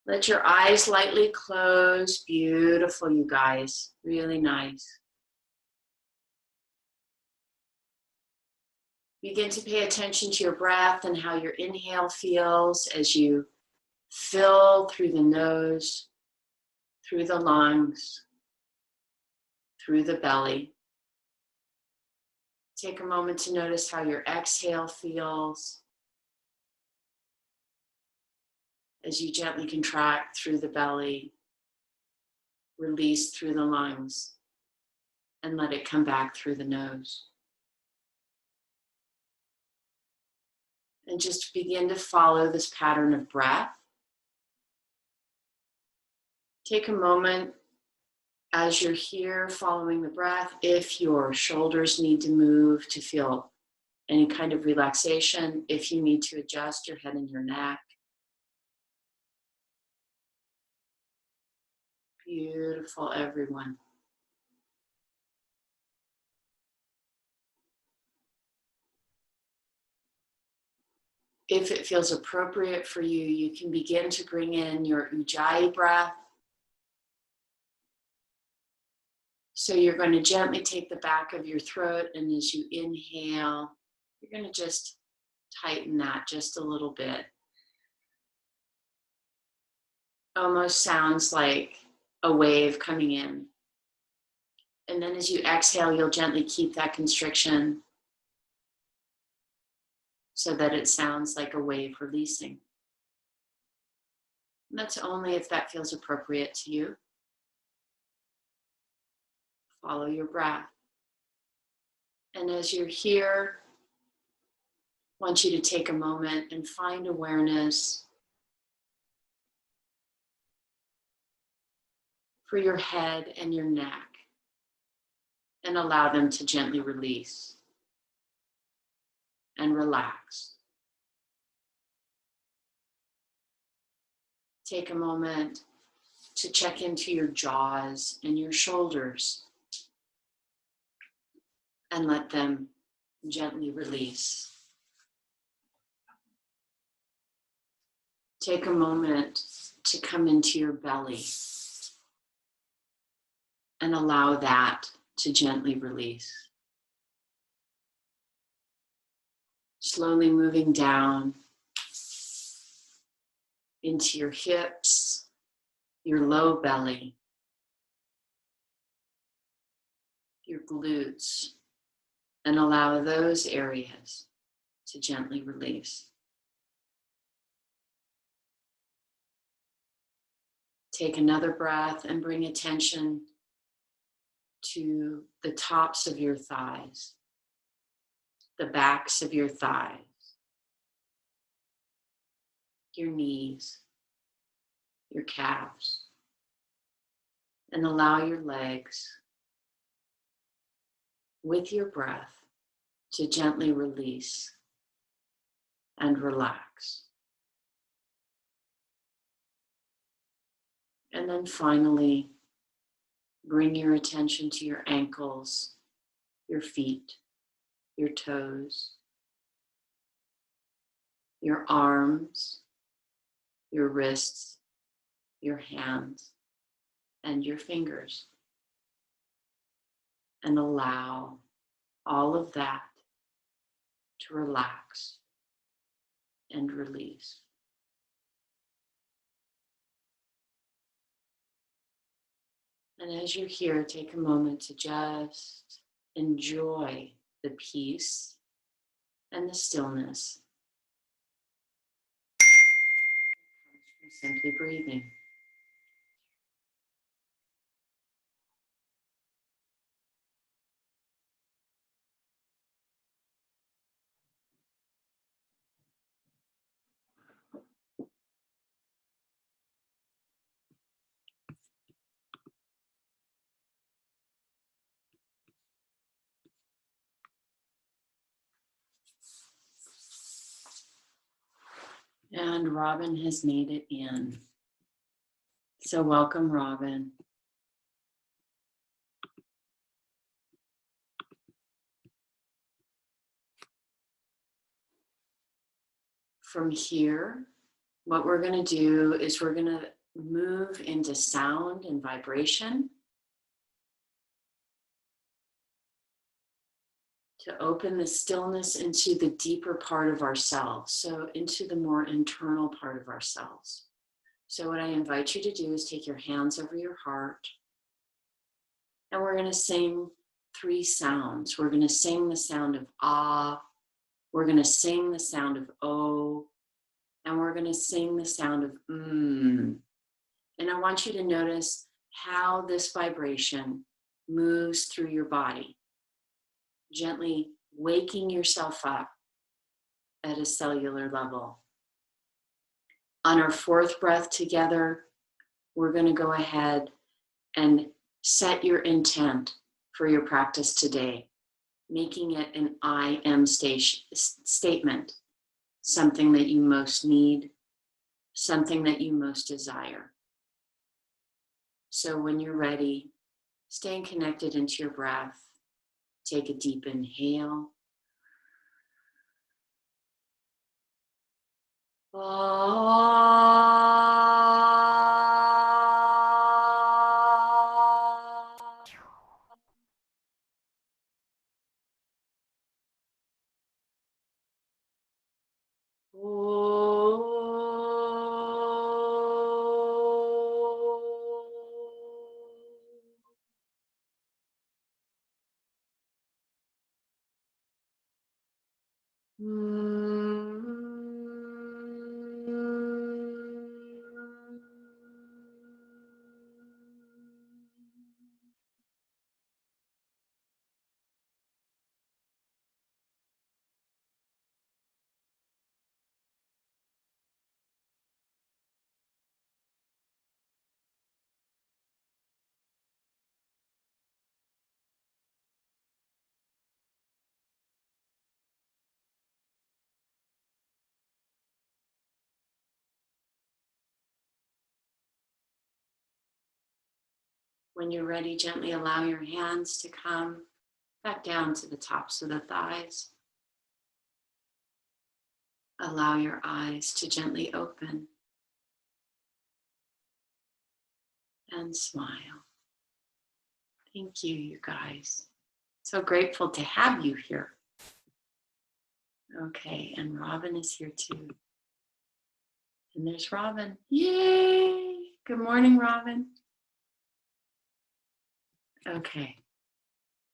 Let your eyes lightly close. Beautiful, you guys. Really nice. Begin to pay attention to your breath and how your inhale feels as you fill through the nose, through the lungs, through the belly. Take a moment to notice how your exhale feels as you gently contract through the belly, release through the lungs, and let it come back through the nose. And just begin to follow this pattern of breath. Take a moment as you're here following the breath, if your shoulders need to move to feel any kind of relaxation, if you need to adjust your head and your neck. Beautiful, everyone. If it feels appropriate for you, you can begin to bring in your ujjayi breath. So you're going to gently take the back of your throat, and as you inhale, you're going to just tighten that just a little bit. Almost sounds like a wave coming in. And then as you exhale, you'll gently keep that constriction so that it sounds like a wave releasing. And that's only if that feels appropriate to you. Follow your breath. And as you're here, I want you to take a moment and find awareness for your head and your neck, and allow them to gently release and relax. Take a moment to check into your jaws and your shoulders and let them gently release. Take a moment to come into your belly and allow that to gently release. Slowly moving down into your hips, your low belly, your glutes, and allow those areas to gently release. Take another breath and bring attention to the tops of your thighs, the backs of your thighs, your knees, your calves, and allow your legs with your breath to gently release and relax. And then finally, bring your attention to your ankles, your feet, your toes, your arms, your wrists, your hands, and your fingers. And allow all of that to relax and release. And as you're here, take a moment to just enjoy the peace and the stillness from simply breathing. And Robin has made it in. So welcome, Robin. From here, What we're going to do is we're going to move into sound and vibration to open the stillness into the deeper part of ourselves, so into the more internal part of ourselves. So what I invite you to do is take your hands over your heart, and we're going to sing 3 sounds. We're going to sing the sound of ah, we're going to sing the sound of oh, and we're going to sing the sound of mm. And I want you to notice how this vibration moves through your body, gently waking yourself up at a cellular level. On our 4th breath together, we're going to go ahead and set your intent for your practice today, making it an I am statement, something that you most need, something that you most desire. So when you're ready, staying connected into your breath, take a deep inhale. When you're ready, gently allow your hands to come back down to the tops of the thighs. Allow your eyes to gently open and smile. Thank you, you guys. So grateful to have you here. Okay, and Robin is here too. And there's Robin. Yay! Good morning, Robin. Okay.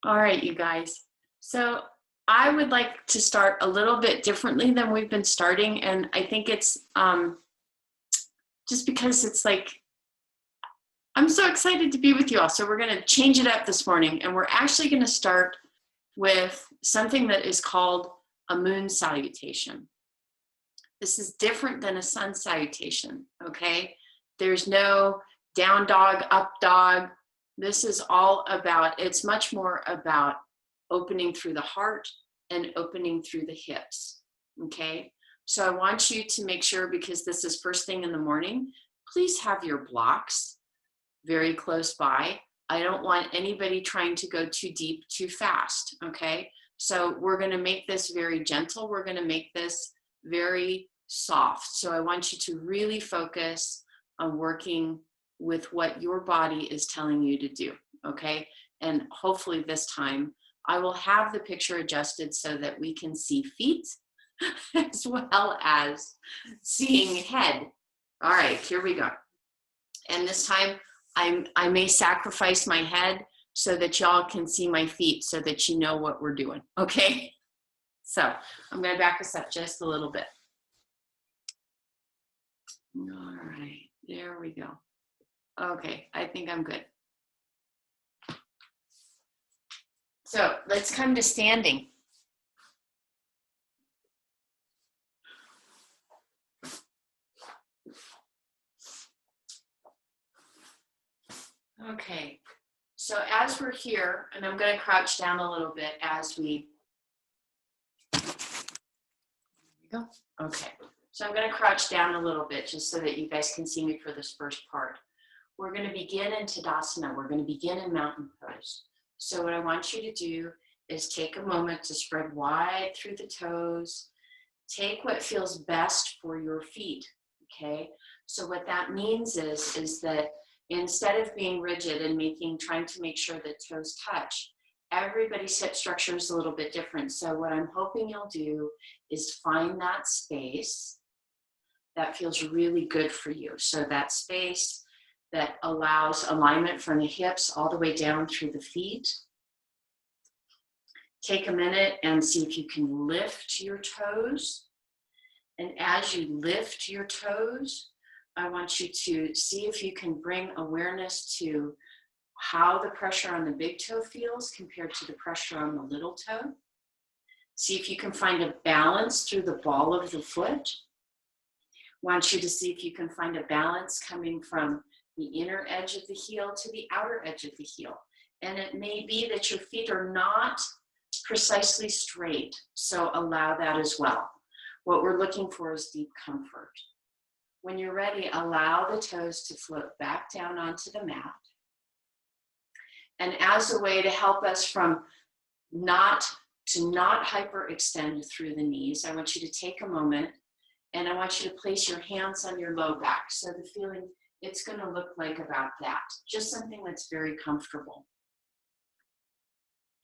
All right, you guys. So I would like to start a little bit differently than we've been starting. And I think it's just because it's like, I'm so excited to be with you all. So we're going to change it up this morning. And we're actually going to start with something that is called a moon salutation. This is different than a sun salutation, okay? There's no down dog, up dog. This is all about, it's much more about opening through the heart and opening through the hips, okay? So I want you to make sure, because this is first thing in the morning, please have your blocks very close by. I don't want anybody trying to go too deep too fast, okay? So we're gonna make this very gentle. We're gonna make this very soft. So I want you to really focus on working with what your body is telling you to do, okay? And hopefully this time I will have the picture adjusted so that we can see feet as well as seeing head. All right, here we go. And this time I may sacrifice my head so that y'all can see my feet so that you know what we're doing, okay? So I'm gonna back us up just a little bit. All right, there we go. Okay, I think I'm good. So let's come to standing. Okay, so as we're here, and I'm going to crouch down a little bit as we, there we go. Okay, so I'm going to crouch down a little bit just so that you guys can see me for this first part. We're going to begin in Tadasana. We're going to begin in mountain pose. So what I want you to do is take a moment to spread wide through the toes. Take what feels best for your feet, okay? So what that means is that instead of being rigid and trying to make sure that toes touch, everybody's hip structure is a little bit different. So what I'm hoping you'll do is find that space that feels really good for you. So that space that allows alignment from the hips all the way down through the feet. Take a minute and see if you can lift your toes. And as you lift your toes, I want you to see if you can bring awareness to how the pressure on the big toe feels compared to the pressure on the little toe. See if you can find a balance through the ball of the foot. I want you to see if you can find a balance coming from the inner edge of the heel to the outer edge of the heel. And it may be that your feet are not precisely straight, so allow that as well. What we're looking for is deep comfort. When you're ready, allow the toes to float back down onto the mat. And as a way to help us from not hyperextend through the knees, I want you to take a moment and I want you to place your hands on your low back. So the feeling, it's going to look like about that, just something that's very comfortable.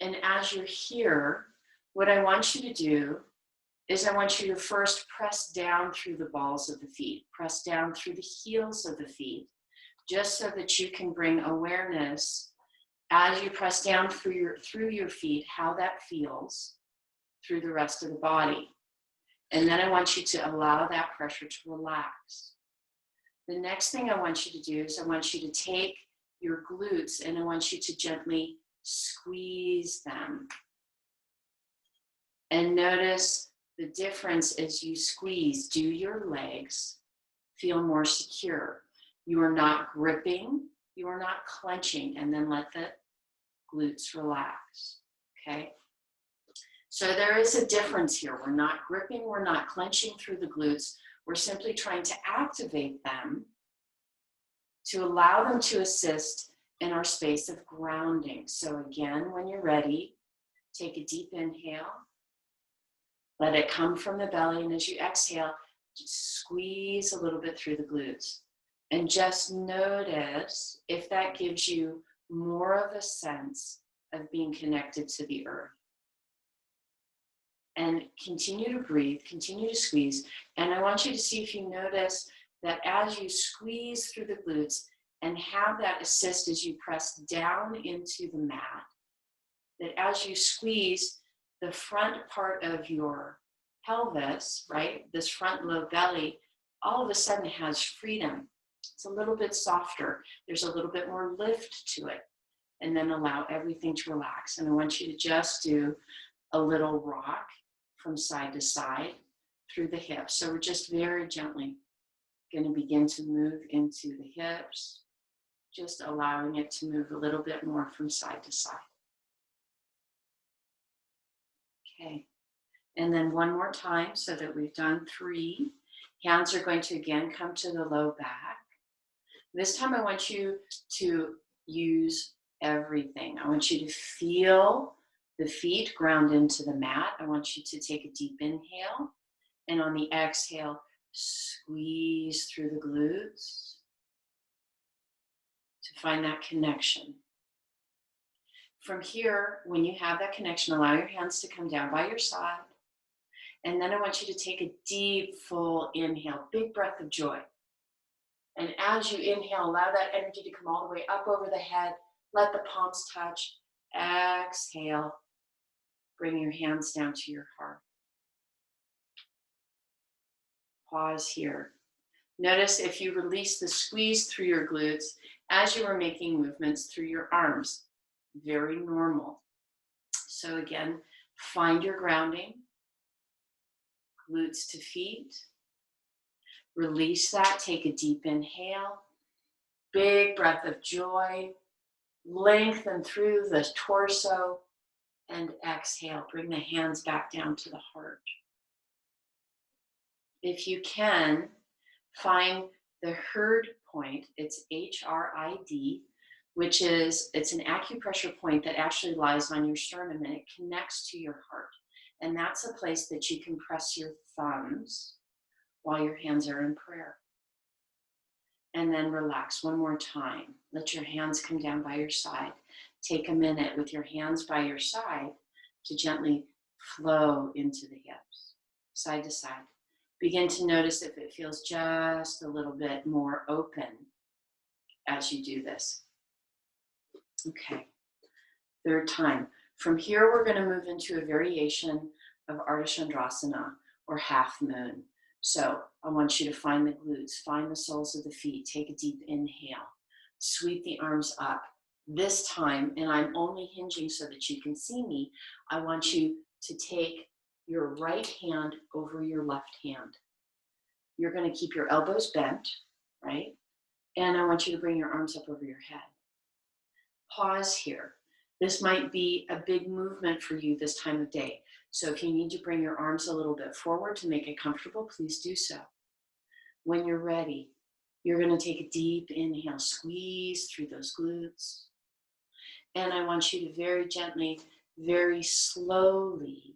And as you're here, what I want you to do is I want you to first press down through the balls of the feet, press down through the heels of the feet, just so that you can bring awareness as you press down through your feet, how that feels through the rest of the body. And then I want you to allow that pressure to relax. The next thing I want you to do is I want you to take your glutes and I want you to gently squeeze them. And notice the difference as you squeeze. Do your legs feel more secure? You are not gripping, you are not clenching, and then let the glutes relax, okay? So there is a difference here. We're not gripping, we're not clenching through the glutes. We're simply trying to activate them to allow them to assist in our space of grounding. So again, when you're ready, take a deep inhale. Let it come from the belly, and as you exhale, just squeeze a little bit through the glutes. And just notice if that gives you more of a sense of being connected to the earth. And continue to breathe, continue to squeeze. And I want you to see if you notice that as you squeeze through the glutes and have that assist as you press down into the mat, that as you squeeze, the front part of your pelvis, right, this front low belly, all of a sudden has freedom. It's a little bit softer. There's a little bit more lift to it. And then allow everything to relax. And I want you to just do a little rock from side to side through the hips. So we're just very gently going to begin to move into the hips, just allowing it to move a little bit more from side to side. Okay, and then one more time so that we've done 3. Hands are going to again come to the low back. This time I want you to use everything. I want you to feel the feet ground into the mat. I want you to take a deep inhale, and on the exhale, squeeze through the glutes to find that connection. From here, when you have that connection, allow your hands to come down by your side. And then I want you to take a deep, full inhale, big breath of joy. And as you inhale, allow that energy to come all the way up over the head. Let the palms touch. Exhale. Bring your hands down to your heart. Pause here. Notice if you release the squeeze through your glutes as you are making movements through your arms. Very normal. So again, find your grounding. Glutes to feet. Release that. Take a deep inhale. Big breath of joy. Lengthen through the torso. And exhale. Bring the hands back down to the heart. If you can, find the HRD point. It's HRID, which is, it's an acupressure point that actually lies on your sternum and it connects to your heart. And that's a place that you can press your thumbs while your hands are in prayer. And then relax one more time. Let your hands come down by your side. Take a minute with your hands by your side to gently flow into the hips, side to side. Begin to notice if it feels just a little bit more open as you do this. Okay, third time. From here, we're going to move into a variation of Ardha Chandrasana, or half moon. So I want you to find the glutes, find the soles of the feet, take a deep inhale, sweep the arms up. This time, and I'm only hinging so that you can see me, I want you to take your right hand over your left hand. You're going to keep your elbows bent, right? And I want you to bring your arms up over your head. Pause here. This might be a big movement for you this time of day. So if you need to bring your arms a little bit forward to make it comfortable, please do so. When you're ready, you're going to take a deep inhale, squeeze through those glutes. And I want you to very gently, very slowly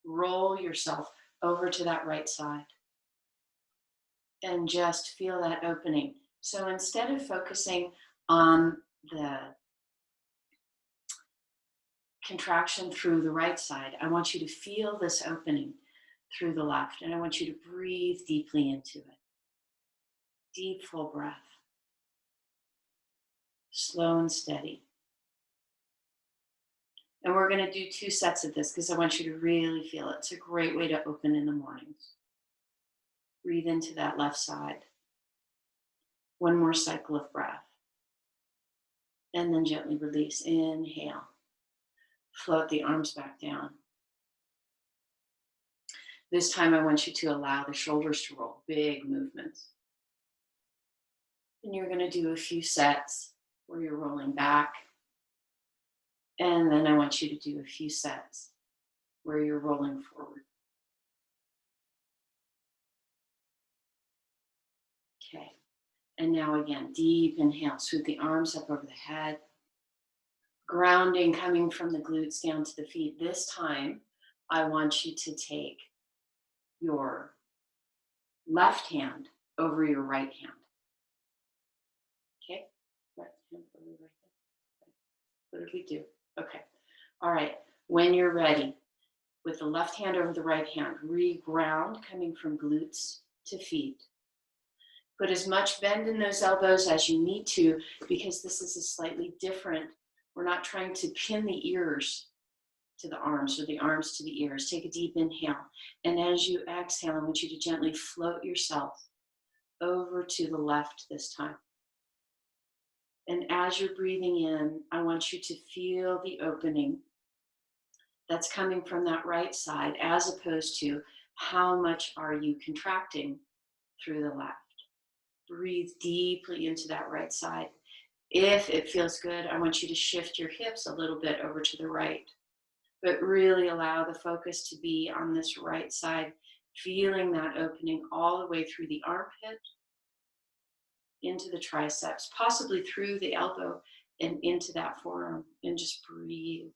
roll yourself over to that right side. And just feel that opening. So instead of focusing on the contraction through the right side, I want you to feel this opening through the left, and I want you to breathe deeply into it. Deep, full breath. Slow and steady. And we're going to do 2 sets of this because I want you to really feel it. It's a great way to open in the mornings. Breathe into that left side. One more cycle of breath. And then gently release. Inhale. Float the arms back down. This time I want you to allow the shoulders to roll. Big movements. And you're going to do a few sets where you're rolling back. And then I want you to do a few sets where you're rolling forward. Okay. And now again, deep inhale. Sweep the arms up over the head. Grounding coming from the glutes down to the feet. This time, I want you to take your left hand over your right hand. Okay? Left hand over right hand. What did we do? Okay. All right. When you're ready, with the left hand over the right hand, re-ground coming from glutes to feet. Put as much bend in those elbows as you need to, because this is a slightly different. We're not trying to pin the ears to the arms or the arms to the ears. Take a deep inhale. And as you exhale, I want you to gently float yourself over to the left this time. And as you're breathing in, I want you to feel the opening that's coming from that right side, as opposed to how much are you contracting through the left. Breathe deeply into that right side. If it feels good, I want you to shift your hips a little bit over to the right, but really allow the focus to be on this right side, feeling that opening all the way through the armpit, into the triceps, possibly through the elbow and into that forearm, and just breathe.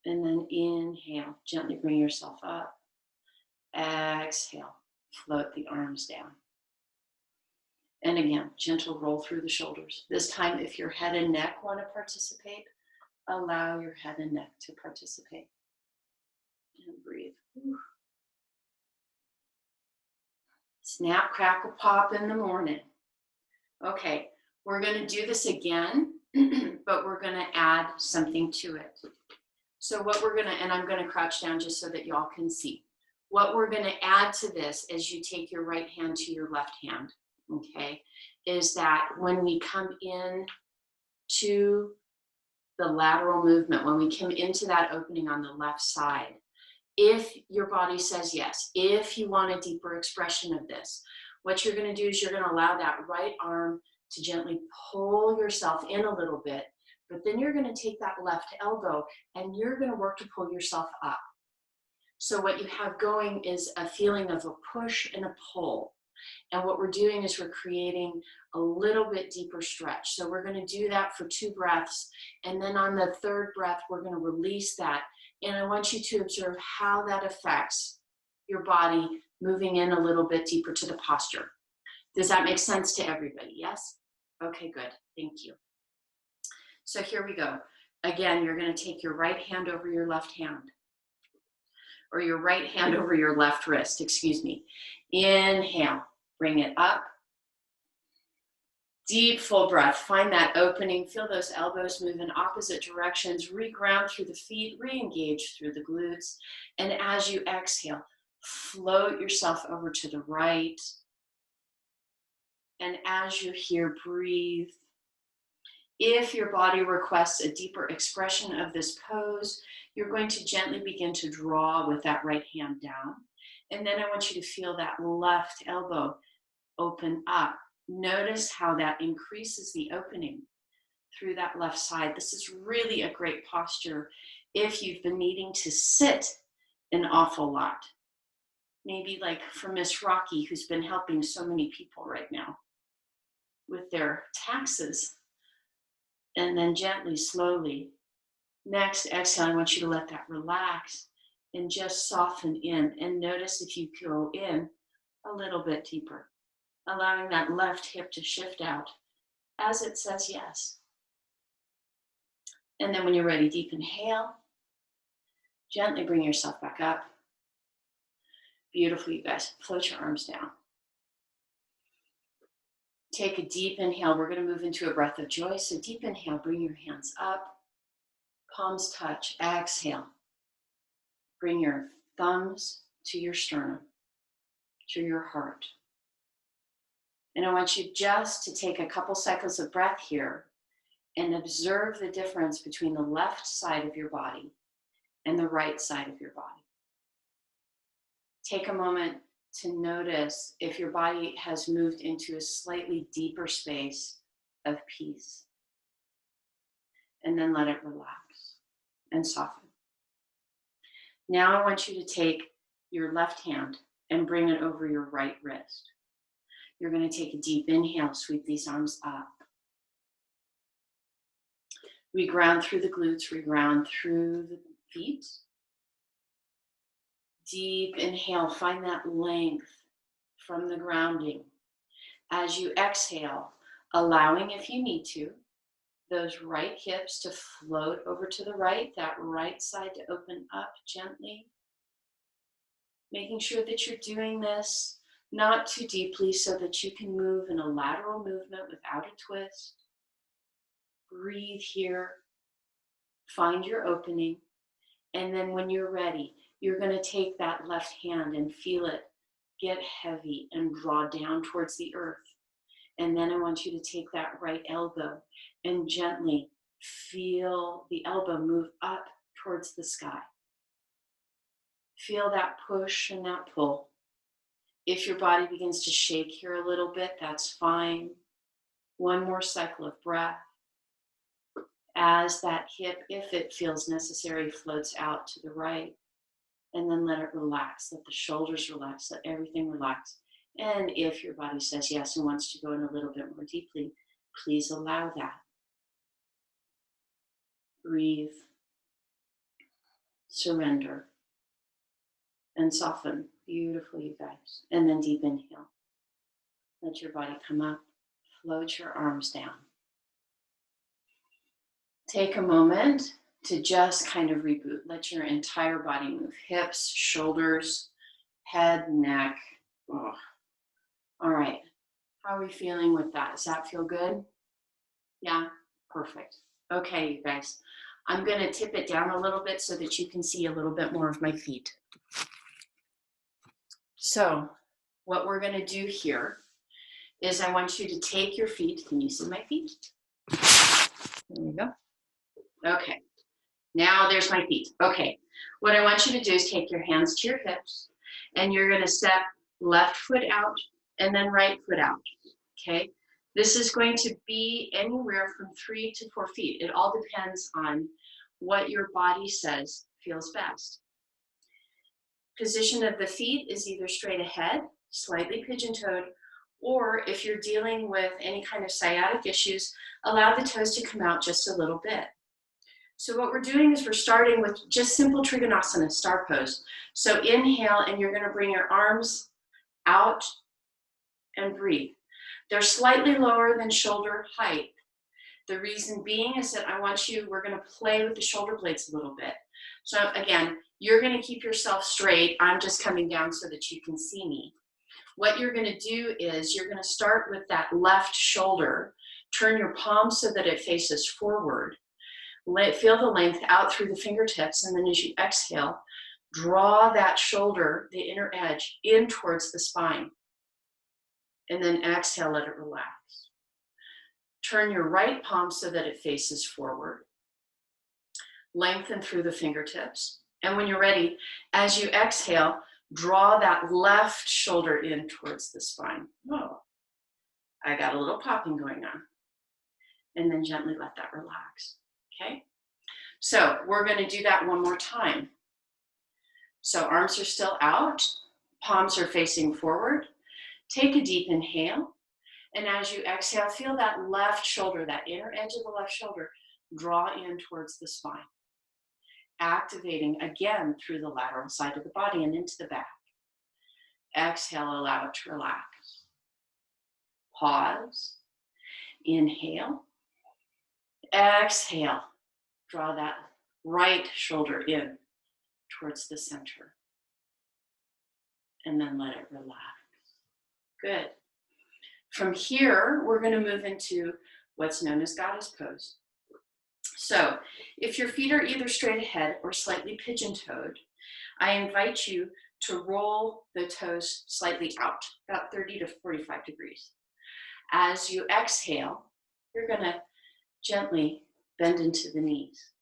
And then inhale, gently bring yourself up. Exhale, float the arms down. And again, gentle roll through the shoulders. This time, if your head and neck want to participate, allow your head and neck to participate. And breathe. Whew. Snap, crackle, pop in the morning. Okay, we're going to do this again, but we're going to add something to it. So what we're going to, and I'm going to crouch down just so that y'all can see. What we're going to add to this as you take your right hand to your left hand, okay, is that when we come in to the lateral movement, when we come into that opening on the left side, if your body says yes, if you want a deeper expression of this, what you're going to do is you're going to allow that right arm to gently pull yourself in a little bit, but then you're going to take that left elbow and you're going to work to pull yourself up. So what you have going is a feeling of a push and a pull. And what we're doing is we're creating a little bit deeper stretch. So we're going to do that for 2 breaths. And then on the 3rd breath, we're going to release that. And I want you to observe how that affects your body moving in a little bit deeper to the posture. Does that make sense to everybody? Yes? Okay, good. Thank you. So here we go. Again, you're going to take your right hand over your left hand, or your right hand over your left wrist, excuse me. Inhale, bring it up. Deep, full breath. Find that opening. Feel those elbows move in opposite directions. Reground through the feet. Re-engage through the glutes. And as you exhale, float yourself over to the right. And as you're here, breathe. If your body requests a deeper expression of this pose, you're going to gently begin to draw with that right hand down. And then I want you to feel that left elbow open up. Notice how that increases the opening through that left side. This is really a great posture if you've been needing to sit an awful lot. Maybe like for Miss Rocky, who's been helping so many people right now with their taxes. And then gently, slowly. Next, exhale, I want you to let that relax and just soften in. And notice if you go in a little bit deeper, allowing that left hip to shift out as it says yes. And then when you're ready, deep inhale. Gently bring yourself back up. Beautiful, you guys. Float your arms down. Take a deep inhale. We're going to move into a breath of joy. So deep inhale, bring your hands up. Palms touch. Exhale. Bring your thumbs to your sternum, to your heart. And I want you just to take a couple cycles of breath here and observe the difference between the left side of your body and the right side of your body. Take a moment to notice if your body has moved into a slightly deeper space of peace. And then let it relax and soften. Now I want you to take your left hand and bring it over your right wrist. You're going to take a deep inhale, sweep these arms up. Reground through the glutes, reground through the feet. Deep inhale, find that length from the grounding. As you exhale, allowing, if you need to, those right hips to float over to the right, that right side to open up gently. Making sure that you're doing this not too deeply so that you can move in a lateral movement without a twist. Breathe here, find your opening, and then when you're ready, you're going to take that left hand and feel it get heavy and draw down towards the earth. And then I want you to take that right elbow and gently feel the elbow move up towards the sky. Feel that push and that pull. If your body begins to shake here a little bit, that's fine. One more cycle of breath. As that hip, if it feels necessary, floats out to the right. And then let it relax. Let the shoulders relax. Let everything relax. And if your body says yes and wants to go in a little bit more deeply, please allow that. Breathe. Surrender. And soften. Beautiful, you guys. And then deep inhale. Let your body come up. Float your arms down. Take a moment to just kind of reboot. Let your entire body move. Hips, shoulders, head, neck. Oh. All right. How are we feeling with that? Does that feel good? Yeah? Perfect. Okay, you guys. I'm going to tip it down a little bit so that you can see a little bit more of my feet. So what we're going to do here is I want you to take your feet. Can you see my feet? There we go. Okay. Now there's my feet. Okay. What I want you to do is take your hands to your hips and you're going to step left foot out and then right foot out. Okay. This is going to be anywhere from 3 to 4 feet. It all depends on what your body says feels best. Position of the feet is either straight ahead, slightly pigeon-toed, or if you're dealing with any kind of sciatic issues, allow the toes to come out just a little bit. So what we're doing is we're starting with just simple Trikonasana, star pose. So inhale, and you're going to bring your arms out, and breathe. They're slightly lower than shoulder height. The reason being is that we're going to play with the shoulder blades a little bit. So again, you're going to keep yourself straight. I'm just coming down so that you can see me. What you're going to do is you're going to start with that left shoulder. Turn your palm so that it faces forward. Feel the length out through the fingertips, and then as you exhale, draw that shoulder, the inner edge, in towards the spine. And then exhale, let it relax. Turn your right palm so that it faces forward. Lengthen through the fingertips. And when you're ready, as you exhale, draw that left shoulder in towards the spine. Oh, I got a little popping going on. And then gently let that relax, okay? So we're gonna do that one more time. So arms are still out, palms are facing forward. Take a deep inhale. And as you exhale, feel that left shoulder, that inner edge of the left shoulder, draw in towards the spine. Activating again through the lateral side of the body and into the back. Exhale, allow it to relax. Pause. Inhale. Exhale. Draw that right shoulder in towards the center. And then let it relax. Good. From here, we're going to move into what's known as goddess pose. So if your feet are either straight ahead or slightly pigeon-toed, I invite you to roll the toes slightly out, about 30 to 45 degrees. As you exhale, you're going to gently bend into the knees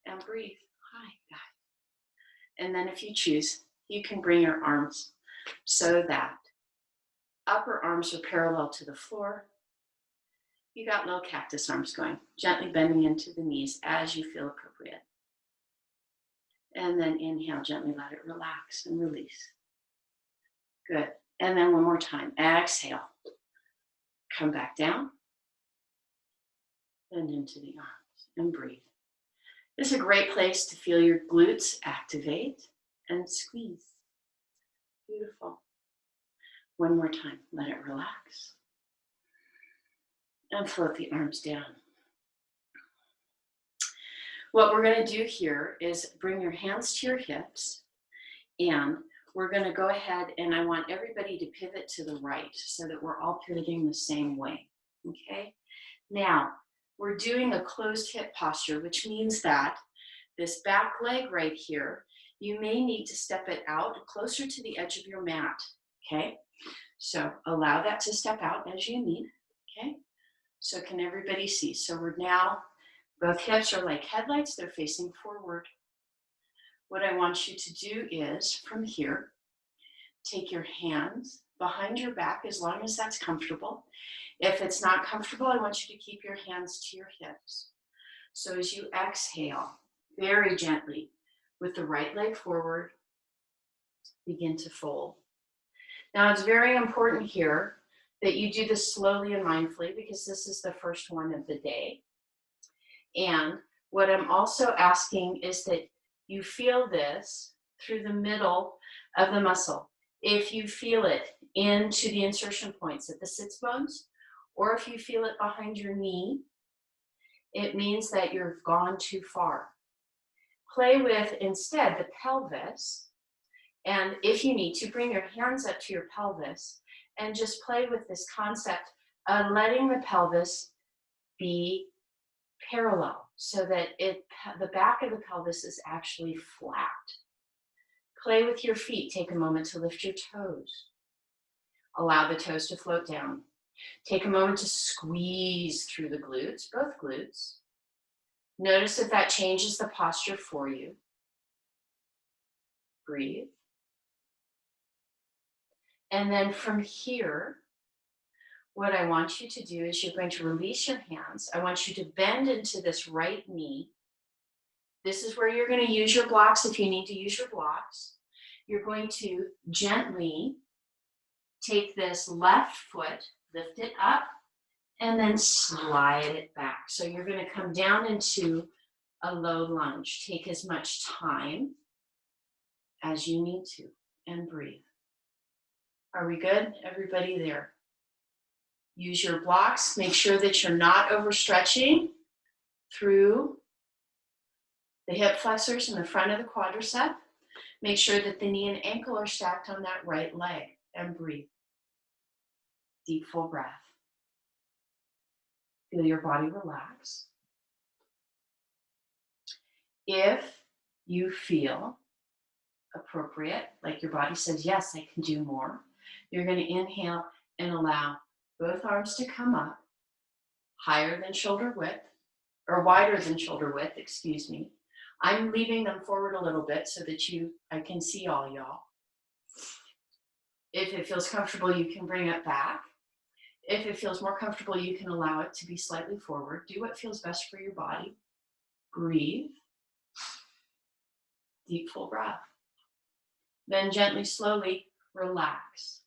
and breathe. Hi, guys. And then if you choose, you can bring your arms so that upper arms are parallel to the floor. You got little cactus arms going, gently bending into the knees as you feel appropriate. And then inhale, gently let it relax and release. Good. And then one more time. Exhale. Come back down. Bend into the arms and breathe. This is a great place to feel your glutes activate and squeeze. Beautiful. One more time. Let it relax. And float the arms down. What we're going to do here is bring your hands to your hips, and we're going to go ahead, and I want everybody to pivot to the right so that we're all pivoting the same way, okay? Now, we're doing a closed hip posture, which means that this back leg right here, you may need to step it out closer to the edge of your mat, okay? So allow that to step out as you need, okay? So can everybody see? So we're now, both hips are like headlights, they're facing forward. What I want you to do is, from here, take your hands behind your back as long as that's comfortable. If it's not comfortable, I want you to keep your hands to your hips. So as you exhale, very gently, with the right leg forward, begin to fold. Now it's very important here that you do this slowly and mindfully because this is the first one of the day. And what I'm also asking is that you feel this through the middle of the muscle. If you feel it into the insertion points at the sits bones, or if you feel it behind your knee, it means that you've gone too far. Play with, instead, the pelvis, and if you need to, bring your hands up to your pelvis and just play with this concept of letting the pelvis be parallel so that the back of the pelvis is actually flat. Play with your feet. Take a moment to lift your toes. Allow the toes to float down. Take a moment to squeeze through the glutes, both glutes. Notice if that changes the posture for you. Breathe. And then from here, what I want you to do is you're going to release your hands. I want you to bend into this right knee. This is where you're going to use your blocks if you need to use your blocks. You're going to gently take this left foot, lift it up, and then slide it back. So you're going to come down into a low lunge. Take as much time as you need to and breathe. Are we good? Everybody there? Use your blocks. Make sure that you're not overstretching through the hip flexors in the front of the quadricep. Make sure that the knee and ankle are stacked on that right leg, and breathe. Deep, full breath. Feel your body relax. If you feel appropriate, like your body says, yes, I can do more, you're going to inhale and allow both arms to come up higher than shoulder width, or wider than shoulder width, excuse me. I'm leaving them forward a little bit so that I can see all y'all. If it feels comfortable, you can bring it back. If it feels more comfortable, you can allow it to be slightly forward. Do what feels best for your body. Breathe. Deep, full breath. Then gently, slowly relax.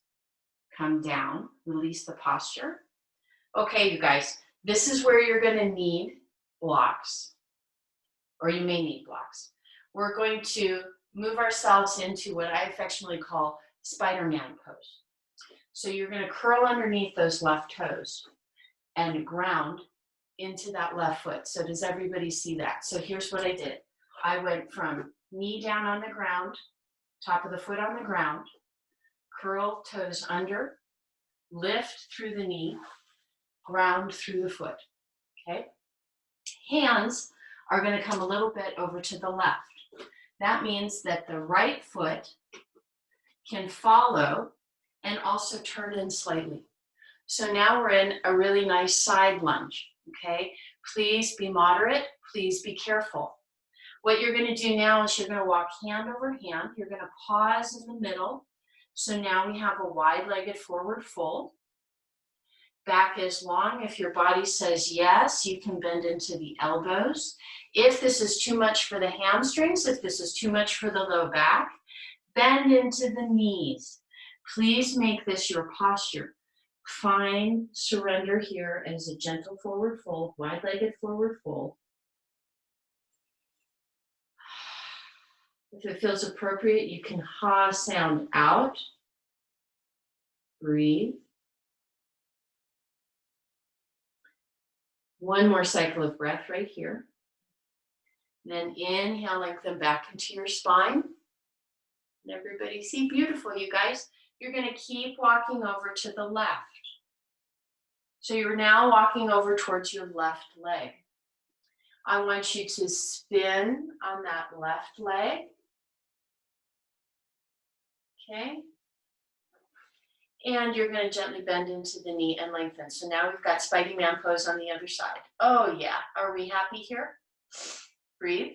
Come down, release the posture. Okay, you guys, this is where you're going to need blocks, or you may need blocks. We're going to move ourselves into what I affectionately call Spider-Man pose. So you're going to curl underneath those left toes and ground into that left foot. So does everybody see that? So here's what I did. I went from knee down on the ground, top of the foot on the ground, curl toes under, lift through the knee, ground through the foot, okay? Hands are going to come a little bit over to the left. That means that the right foot can follow and also turn in slightly. So now we're in a really nice side lunge, okay? Please be moderate, please be careful. What you're going to do now is you're going to walk hand over hand. You're going to pause in the middle. So now we have a wide-legged forward fold. Back is long. If your body says yes, you can bend into the elbows. If this is too much for the hamstrings, if this is too much for the low back, bend into the knees. Please make this your posture. Find surrender here as a gentle forward fold, wide-legged forward fold. If it feels appropriate, you can ha sound out. Breathe. One more cycle of breath right here. Then inhale, lengthen back into your spine. And everybody see, beautiful, you guys. You're going to keep walking over to the left. So you're now walking over towards your left leg. I want you to spin on that left leg. Okay? And you're going to gently bend into the knee and lengthen. So now we've got Spider-Man pose on the other side. Oh yeah, are we happy here? Breathe.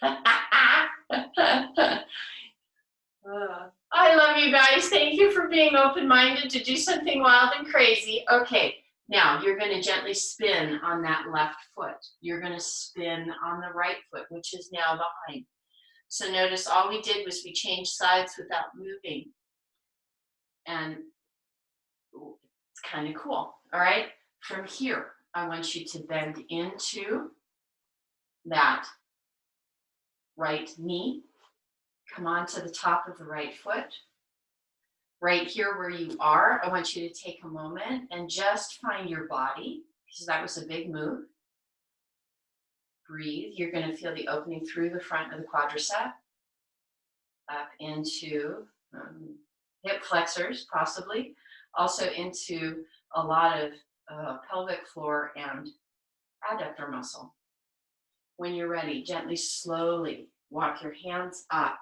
I love you guys. Thank you for being open-minded to do something wild and crazy. Okay, now you're going to gently spin on that left foot. You're going to spin on the right foot, which is now behind. So notice all we did was we changed sides without moving. And it's kind of cool. All right, from here, I want you to bend into that right knee. Come on to the top of the right foot. Right here where you are, I want you to take a moment and just find your body, because that was a big move. Breathe. You're going to feel the opening through the front of the quadricep, up into hip flexors, possibly, also into a lot of pelvic floor and adductor muscle. When you're ready, gently, slowly walk your hands up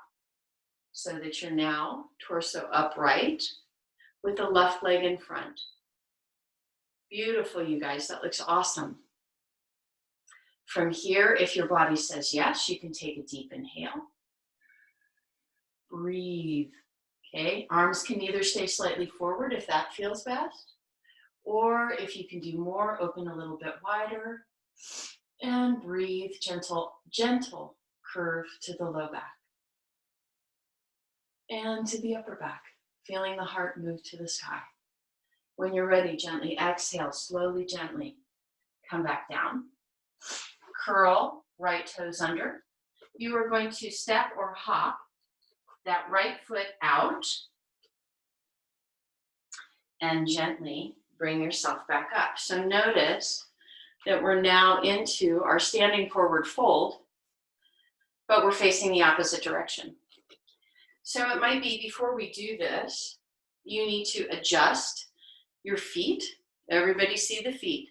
so that you're now torso upright with the left leg in front. Beautiful, you guys. That looks awesome. From here, if your body says yes, you can take a deep inhale. Breathe. Okay, arms can either stay slightly forward if that feels best, or if you can do more, open a little bit wider and breathe, gentle curve to the low back and to the upper back, feeling the heart move to the sky. When you're ready, gently exhale, slowly, gently come back down. Curl right toes under. You are going to step or hop that right foot out and gently bring yourself back up. So notice that we're now into our standing forward fold, but we're facing the opposite direction. So it might be before we do this, you need to adjust your feet. Everybody see the feet,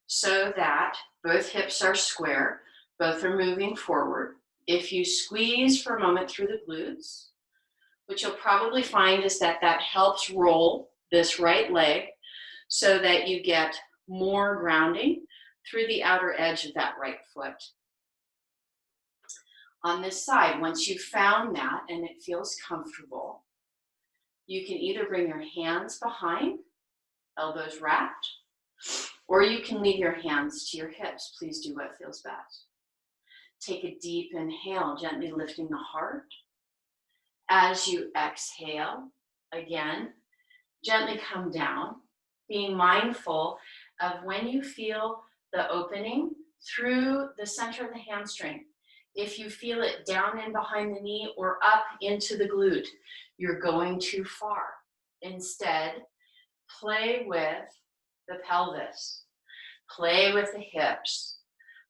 so that both hips are square, both are moving forward. If you squeeze for a moment through the glutes, what you'll probably find is that that helps roll this right leg so that you get more grounding through the outer edge of that right foot. On this side, once you've found that and it feels comfortable, you can either bring your hands behind, elbows wrapped, or you can leave your hands to your hips. Please do what feels best. Take a deep inhale, gently lifting the heart. As you exhale, again, gently come down, being mindful of when you feel the opening through the center of the hamstring. If you feel it down in behind the knee or up into the glute, you're going too far. Instead, play with the pelvis, play with the hips.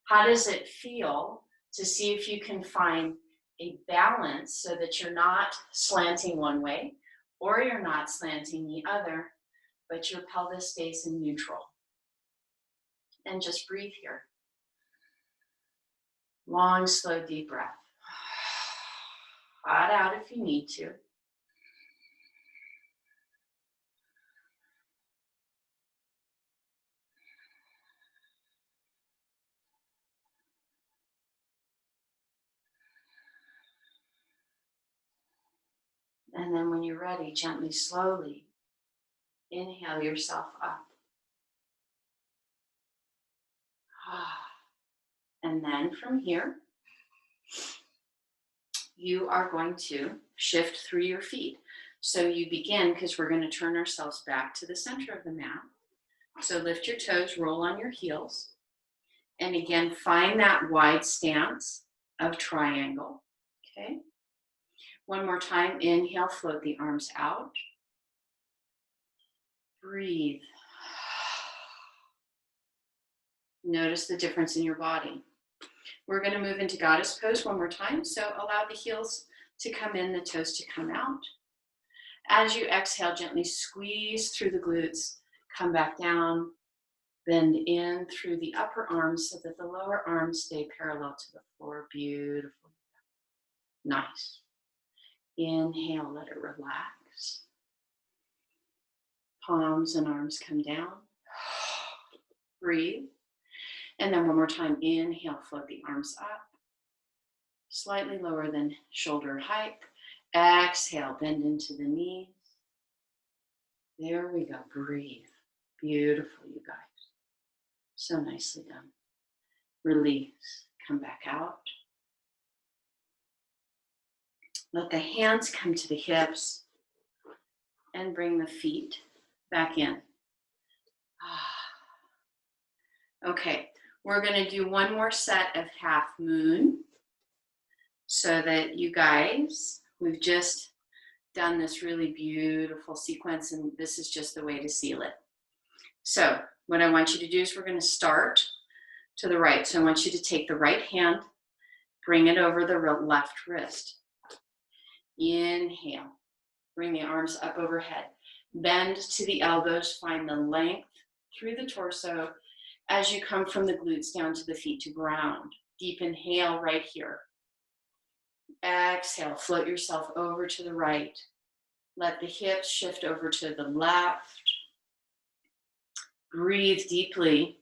How does it feel to see if you can find a balance so that you're not slanting one way or you're not slanting the other, but your pelvis stays in neutral. And just breathe here. Long, slow, deep breath. Hot out if you need to. And then when you're ready, gently, slowly inhale yourself up. And then from here, you are going to shift through your feet. So you begin, because we're going to turn ourselves back to the center of the mat. So lift your toes, roll on your heels. And again, find that wide stance of triangle. Okay. One more time, inhale, float the arms out. Breathe. Notice the difference in your body. We're going to move into goddess pose one more time. So allow the heels to come in, the toes to come out. As you exhale, gently squeeze through the glutes, come back down, bend in through the upper arms so that the lower arms stay parallel to the floor. Beautiful. Nice. Inhale, let it relax. Palms and arms come down. Breathe. And then one more time, inhale, float the arms up. Slightly lower than shoulder height. Exhale, bend into the knees. There we go, breathe. Beautiful, you guys. So nicely done. Release, come back out. Let the hands come to the hips and bring the feet back in. Okay, we're going to do one more set of half moon so that you guys, we've just done this really beautiful sequence and this is just the way to seal it. So what I want you to do is we're going to start to the right. So I want you to take the right hand, bring it over the left wrist. Inhale, bring the arms up overhead. Bend to the elbows, find the length through the torso as you come from the glutes down to the feet to ground. Deep inhale right here. Exhale, float yourself over to the right. Let the hips shift over to the left. Breathe deeply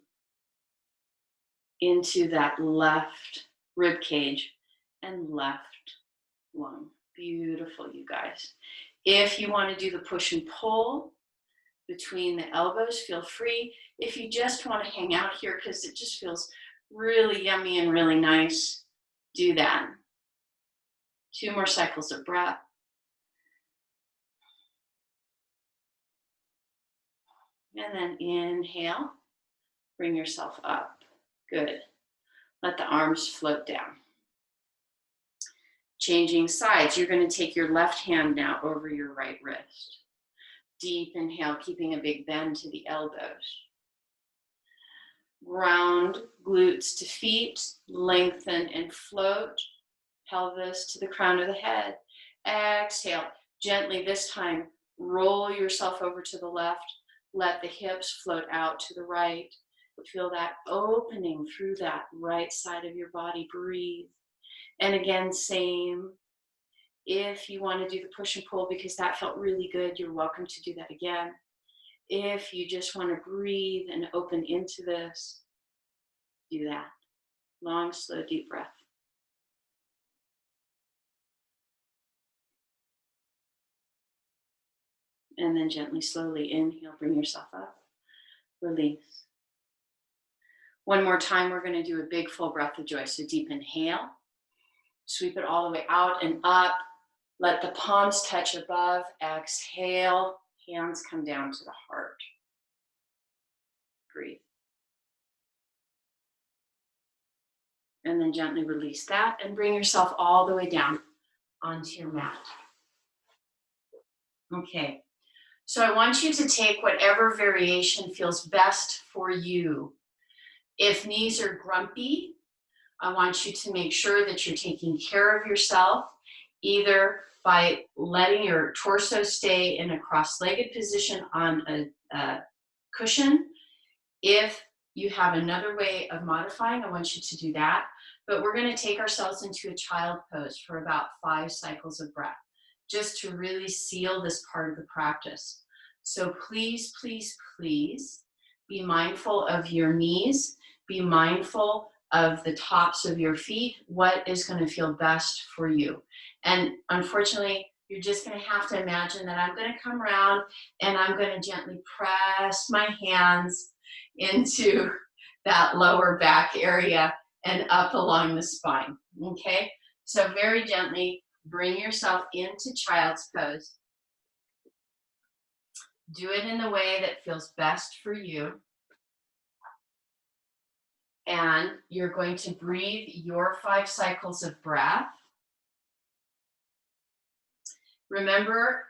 into that left rib cage and left lung. Beautiful, you guys. If you want to do the push and pull between the elbows, feel free. If you just want to hang out here because it just feels really yummy and really nice, do that. 2 more cycles of breath. And then inhale, bring yourself up. Good. Let the arms float down. Changing sides, you're going to take your left hand now over your right wrist. Deep inhale, keeping a big bend to the elbows. Round glutes to feet, lengthen and float. Pelvis to the crown of the head. Exhale. Gently this time, roll yourself over to the left. Let the hips float out to the right. Feel that opening through that right side of your body. Breathe. And again, same. If you want to do the push and pull because that felt really good, you're welcome to do that again. If you just want to breathe and open into this, do that. Long, slow, deep breath. And then gently, slowly inhale, bring yourself up. Release. One more time, we're going to do a big full breath of joy. So deep inhale. Sweep it all the way out and up. Let the palms touch above. Exhale. Hands come down to the heart. Breathe. And then gently release that and bring yourself all the way down onto your mat. Okay. So I want you to take whatever variation feels best for you. If knees are grumpy, I want you to make sure that you're taking care of yourself, either by letting your torso stay in a cross-legged position on a cushion. If you have another way of modifying, I want you to do that. But we're going to take ourselves into a child pose for about 5 cycles of breath, just to really seal this part of the practice. So please, please, please be mindful of your knees. Be mindful of the tops of your feet. What is going to feel best for you? And unfortunately, you're just going to have to imagine that I'm going to come around and I'm going to gently press my hands into that lower back area and up along the spine. Okay? So very gently bring yourself into child's pose. Do it in the way that feels best for you. And you're going to breathe your 5 cycles of breath. Remember,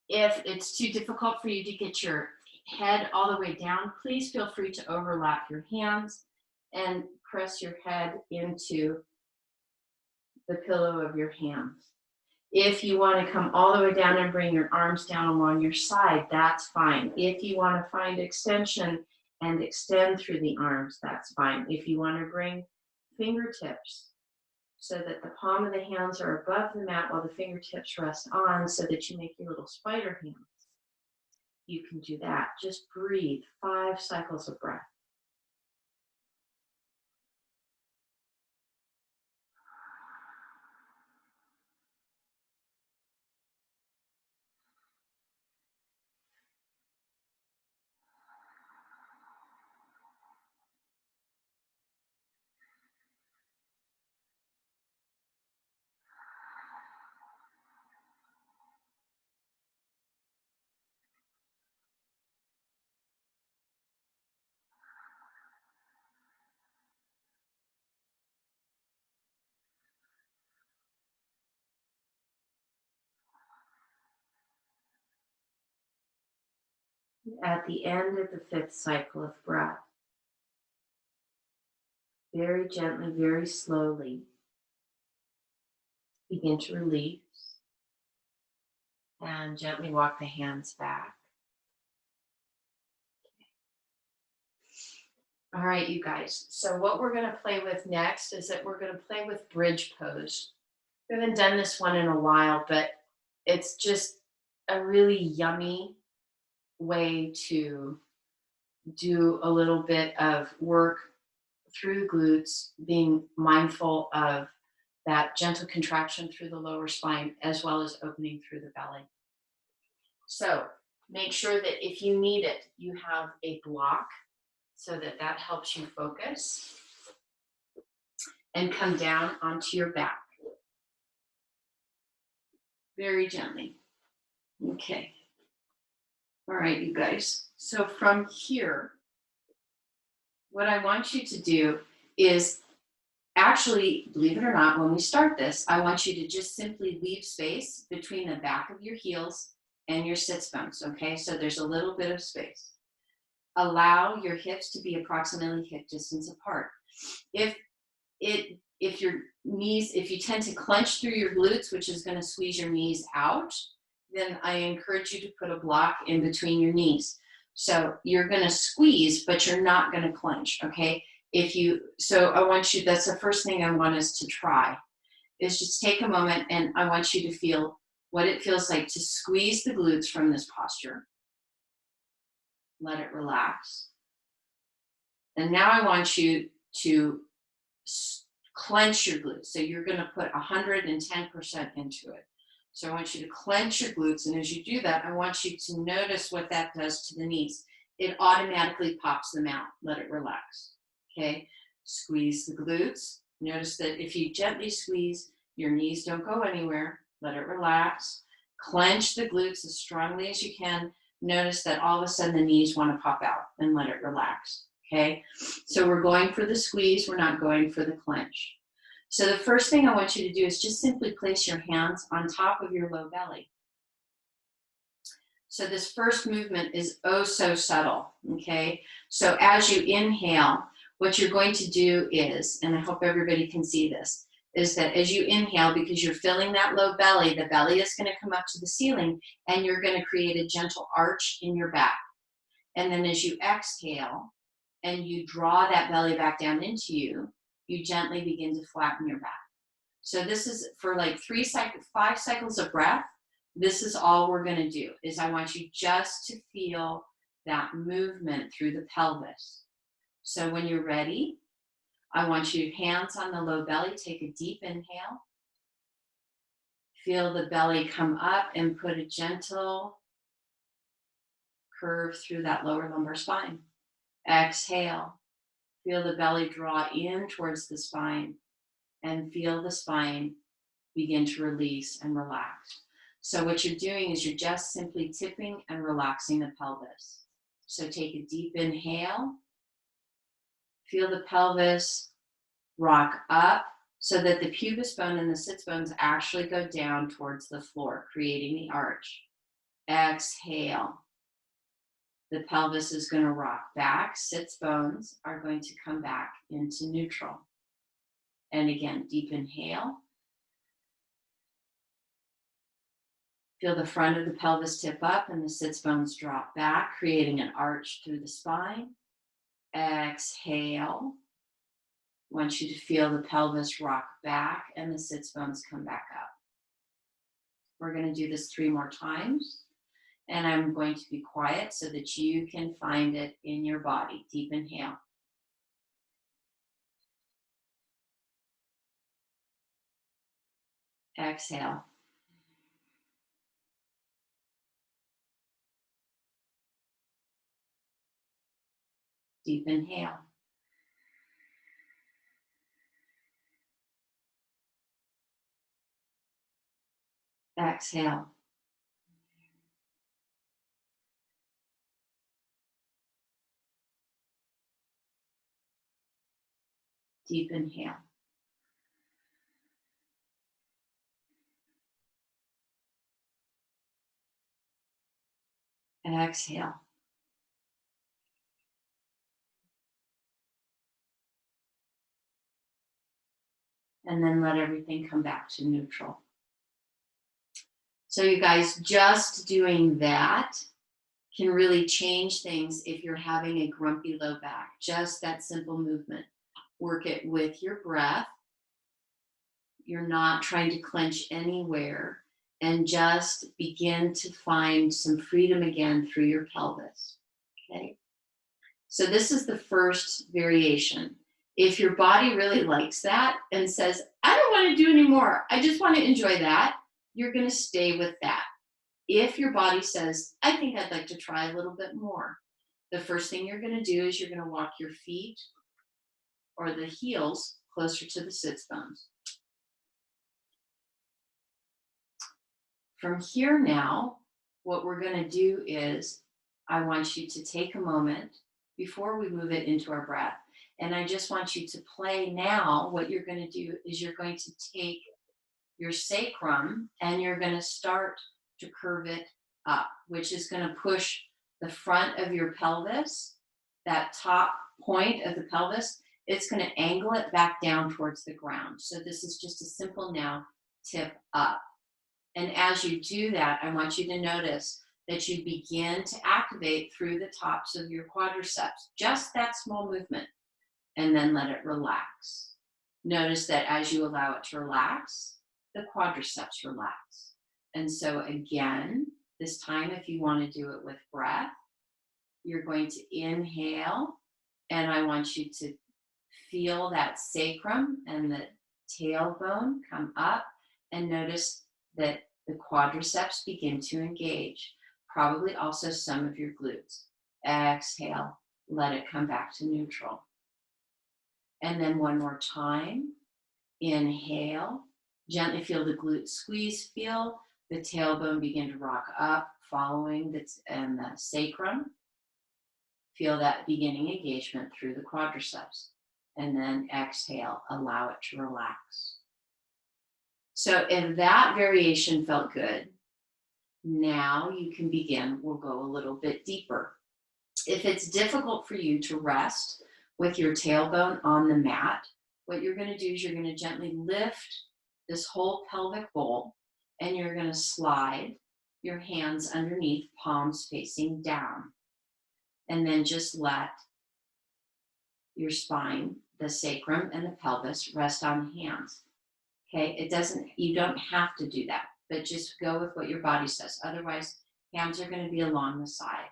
if it's too difficult for you to get your head all the way down, please feel free to overlap your hands and press your head into the pillow of your hands. If you want to come all the way down and bring your arms down along your side, that's fine. If you want to find extension and extend through the arms, that's fine. If you want to bring fingertips so that the palm of the hands are above the mat while the fingertips rest on so that you make your little spider hands, you can do that. Just breathe 5 cycles of breath. At the end of the 5th cycle of breath, very gently, very slowly, begin to release and gently walk the hands back. All right, you guys. So what we're going to play with next is that we're going to play with bridge pose. We haven't done this one in a while, but it's just a really yummy way to do a little bit of work through glutes, being mindful of that gentle contraction through the lower spine as well as opening through the belly. So make sure that if you need it, you have a block so that that helps you focus, and come down onto your back very gently. Okay. All right, you guys. So from here, what I want you to do is actually, believe it or not, when we start this, I want you to just simply leave space between the back of your heels and your sits bones, okay? So there's a little bit of space. Allow your hips to be approximately hip distance apart. If your knees, if you tend to clench through your glutes, which is going to squeeze your knees out, then I encourage you to put a block in between your knees. So you're going to squeeze, but you're not going to clench, okay? So I want you, that's the first thing I want us to try, is just take a moment and I want you to feel what it feels like to squeeze the glutes from this posture. Let it relax. And now I want you to clench your glutes. So you're going to put 110% into it. So I want you to clench your glutes. And as you do that, I want you to notice what that does to the knees. It automatically pops them out. Let it relax. Okay. Squeeze the glutes. Notice that if you gently squeeze, your knees don't go anywhere. Let it relax. Clench the glutes as strongly as you can. Notice that all of a sudden the knees want to pop out, and let it relax. Okay, so we're going for the squeeze, we're not going for the clench. So the first thing I want you to do is just simply place your hands on top of your low belly. So this first movement is oh so subtle, okay? So as you inhale, what you're going to do is, and I hope everybody can see this, is that as you inhale, because you're filling that low belly, the belly is going to come up to the ceiling, and you're going to create a gentle arch in your back. And then as you exhale, and you draw that belly back down into you, you gently begin to flatten your back. So this is for like 5 cycles of breath. This is all we're going to do, is I want you just to feel that movement through the pelvis. So when you're ready, I want you hands on the low belly, take a deep inhale. Feel the belly come up and put a gentle curve through that lower lumbar spine. Exhale. Feel the belly draw in towards the spine, and feel the spine begin to release and relax. So what you're doing is you're just simply tipping and relaxing the pelvis. So take a deep inhale. Feel the pelvis rock up so that the pubis bone and the sits bones actually go down towards the floor, creating the arch. Exhale. The pelvis is going to rock back. Sits bones are going to come back into neutral. And again, deep inhale. Feel the front of the pelvis tip up and the sits bones drop back, creating an arch through the spine. Exhale. I want you to feel the pelvis rock back and the sits bones come back up. We're going to do this 3 more times. And I'm going to be quiet so that you can find it in your body. Deep inhale. Exhale. Deep inhale. Exhale. Deep inhale. Exhale. And then let everything come back to neutral. So you guys, just doing that can really change things if you're having a grumpy low back. Just that simple movement. Work it with your breath. You're not trying to clench anywhere, and just begin to find some freedom again through your pelvis. Okay. So this is the first variation. If your body really likes that and says, I don't want to do anymore, I just want to enjoy that, you're going to stay with that. If your body says, I think I'd like to try a little bit more, the first thing you're going to do is you're going to walk your feet or the heels closer to the sits bones. From here now, what we're going to do is I want you to take a moment before we move it into our breath. And I just want you to play now. What you're going to do is you're going to take your sacrum and you're going to start to curve it up, which is going to push the front of your pelvis, that top point of the pelvis. It's going to angle it back down towards the ground. So this is just a simple now tip up. And as you do that, I want you to notice that you begin to activate through the tops of your quadriceps, just that small movement, and then let it relax. Notice that as you allow it to relax, the quadriceps relax. And so again, this time, if you want to do it with breath, you're going to inhale, and I want you to feel that sacrum and the tailbone come up, and notice that the quadriceps begin to engage, probably also some of your glutes. Exhale, let it come back to neutral. And then one more time, inhale, gently feel the glute squeeze, feel the tailbone begin to rock up, following the sacrum. Feel that beginning engagement through the quadriceps. And then exhale, allow it to relax. So if that variation felt good, now you can begin. We'll go a little bit deeper. If it's difficult for you to rest with your tailbone on the mat, what you're going to do is you're going to gently lift this whole pelvic bowl, and you're going to slide your hands underneath, palms facing down. And then just let your spine, the sacrum and the pelvis rest on the hands. Okay, you don't have to do that, but just go with what your body says. Otherwise, hands are going to be along the side.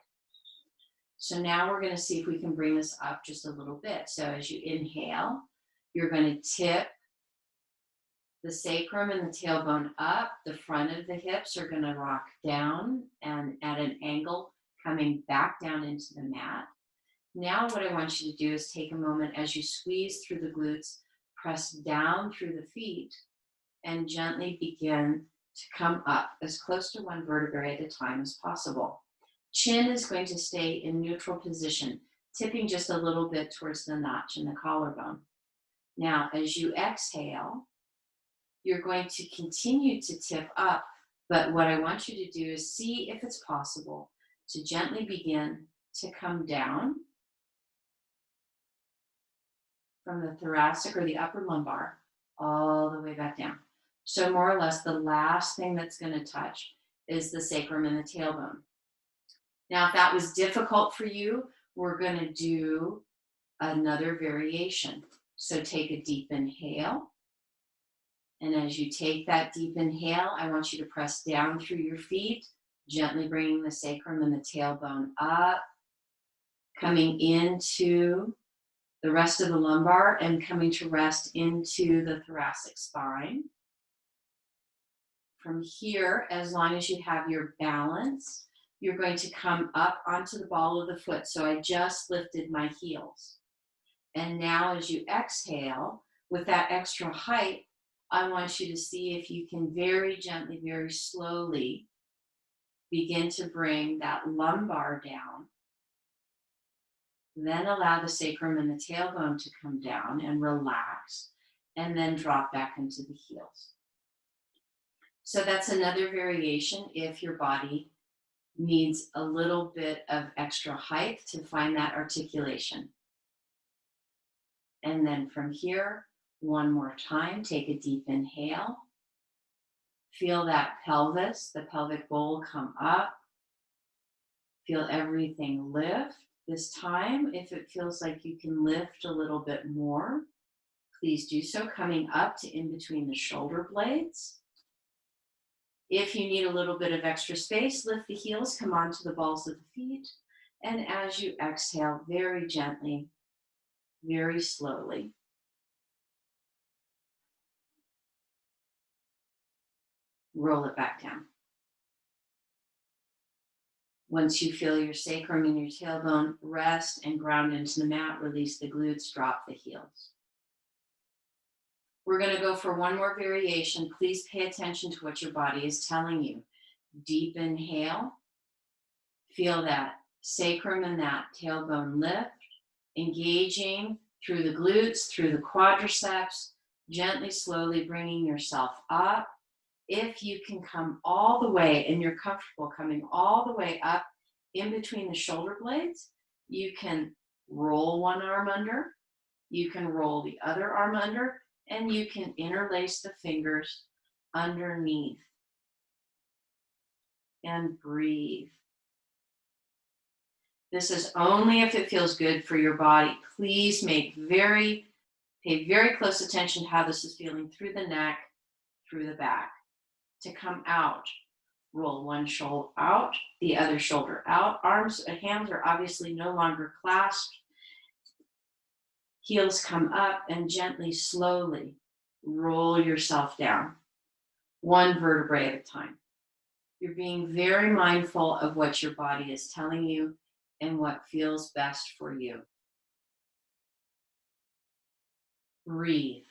So now we're going to see if we can bring this up just a little bit. So as you inhale, you're going to tip the sacrum and the tailbone up. The front of the hips are going to rock down and at an angle coming back down into the mat. Now what I want you to do is take a moment as you squeeze through the glutes, press down through the feet, and gently begin to come up as close to one vertebrae at a time as possible. Chin is going to stay in neutral position, tipping just a little bit towards the notch in the collarbone. Now, as you exhale, you're going to continue to tip up, but what I want you to do is see if it's possible to gently begin to come down from the thoracic or the upper lumbar all the way back down. So more or less the last thing that's going to touch is the sacrum and the tailbone. Now, if that was difficult for you, we're going to do another variation. So take a deep inhale. And as you take that deep inhale, I want you to press down through your feet, gently bringing the sacrum and the tailbone up, coming into the rest of the lumbar and coming to rest into the thoracic spine. From here, as long as you have your balance, you're going to come up onto the ball of the foot. So I just lifted my heels. And now as you exhale, with that extra height, I want you to see if you can very gently, very slowly begin to bring that lumbar down. Then allow the sacrum and the tailbone to come down and relax, and then drop back into the heels. So that's another variation if your body needs a little bit of extra height to find that articulation. And then from here, one more time, take a deep inhale. Feel that pelvis, the pelvic bowl come up. Feel everything lift. This time, if it feels like you can lift a little bit more, please do so, coming up to in between the shoulder blades. If you need a little bit of extra space, lift the heels, come onto the balls of the feet. And as you exhale, very gently, very slowly, roll it back down. Once you feel your sacrum and your tailbone rest and ground into the mat, release the glutes, drop the heels. We're going to go for one more variation. Please pay attention to what your body is telling you. Deep inhale. Feel that sacrum and that tailbone lift, engaging through the glutes, through the quadriceps, gently, slowly bringing yourself up. If you can come all the way, and you're comfortable coming all the way up in between the shoulder blades, you can roll one arm under, you can roll the other arm under, and you can interlace the fingers underneath. And breathe. This is only if it feels good for your body. Please pay very close attention to how this is feeling through the neck, through the back. To come out, roll one shoulder out, the other shoulder out. Arms and hands are obviously no longer clasped. Heels come up, and gently, slowly roll yourself down, one vertebrae at a time. You're being very mindful of what your body is telling you and what feels best for you. Breathe.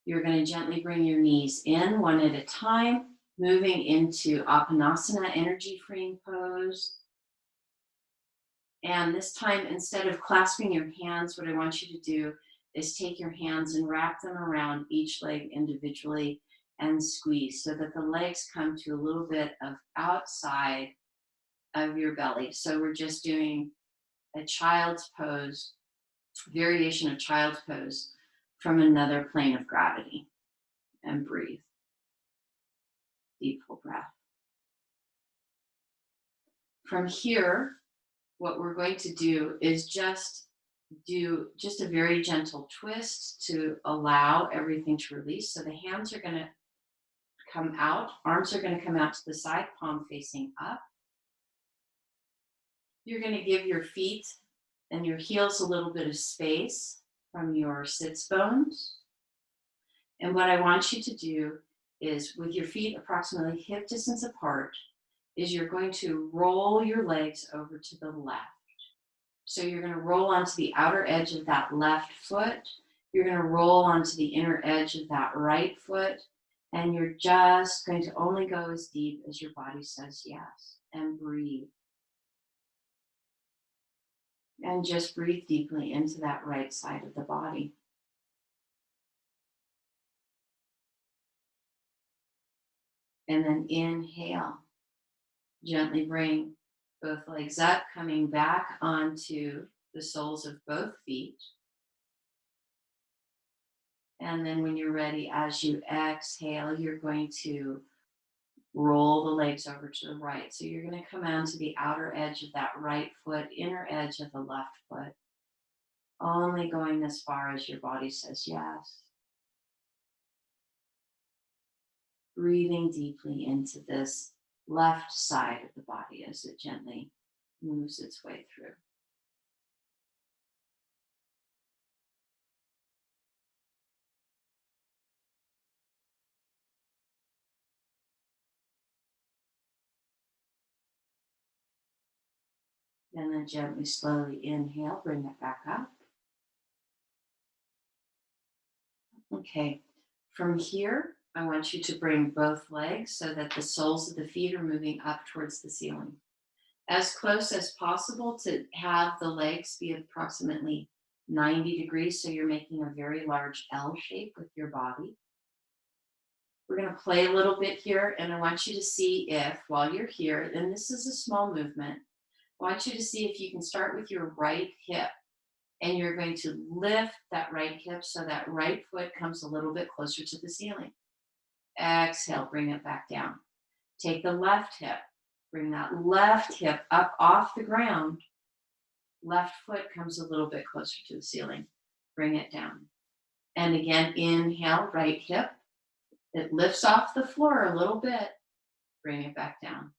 You're going to gently bring your knees in one at a time, moving into Apanasana, energy freeing pose. And this time, instead of clasping your hands, what I want you to do is take your hands and wrap them around each leg individually and squeeze so that the legs come to a little bit of outside of your belly. So we're just doing a child's pose, variation of child's pose from another plane of gravity. And breathe. Deep full breath. From here, what we're going to do is just a very gentle twist to allow everything to release. So the hands are going to come out, arms are going to come out to the side, palm facing up. You're going to give your feet and your heels a little bit of space from your sits bones. And what I want you to do is, with your feet approximately hip distance apart, is you're going to roll your legs over to the left. So you're going to roll onto the outer edge of that left foot. You're going to roll onto the inner edge of that right foot. And you're just going to only go as deep as your body says yes. And breathe. And just breathe deeply into that right side of the body. And then inhale. Gently bring both legs up, coming back onto the soles of both feet. And then when you're ready, as you exhale, you're going to roll the legs over to the right. So you're going to come onto the outer edge of that right foot, inner edge of the left foot. Only going as far as your body says yes. Breathing deeply into this left side of the body as it gently moves its way through. And then gently, slowly inhale, bring it back up. Okay, from here, I want you to bring both legs so that the soles of the feet are moving up towards the ceiling. As close as possible to have the legs be approximately 90 degrees, so you're making a very large L shape with your body. We're going to play a little bit here, and I want you to see if, while you're here, and this is a small movement, I want you to see if you can start with your right hip, and you're going to lift that right hip so that right foot comes a little bit closer to the ceiling. Exhale, bring it back down. Take the left hip, bring that left hip up off the ground. Left foot comes a little bit closer to the ceiling. Bring it down. And again, inhale, right hip. It lifts off the floor a little bit. Bring it back down.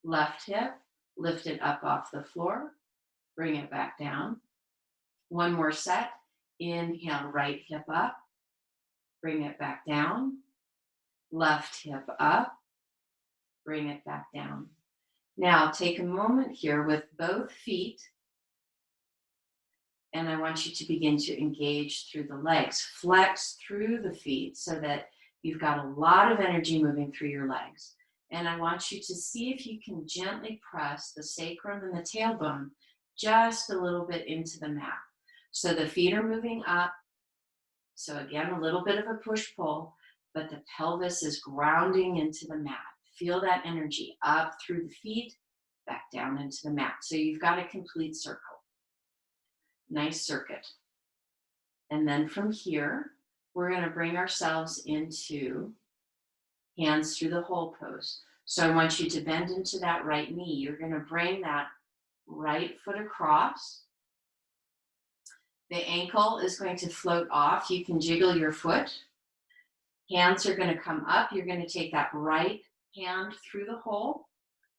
Left hip, lift it up off the floor. Bring it back down. One more set. Inhale, right hip up. Bring it back down. Left hip up. Bring it back down. Now take a moment here with both feet, and I want you to begin to engage through the legs. Flex through the feet so that you've got a lot of energy moving through your legs. And I want you to see if you can gently press the sacrum and the tailbone just a little bit into the mat. So the feet are moving up. So again, a little bit of a push-pull. but the pelvis is grounding into the mat. Feel that energy up through the feet, back down into the mat. So you've got a complete circle. Nice circuit. And then from here, we're going to bring ourselves into hands through the hole pose. So I want you to bend into that right knee. You're going to bring that right foot across. The ankle is going to float off. You can jiggle your foot. Hands are going to come up. You're going to take that right hand through the hole.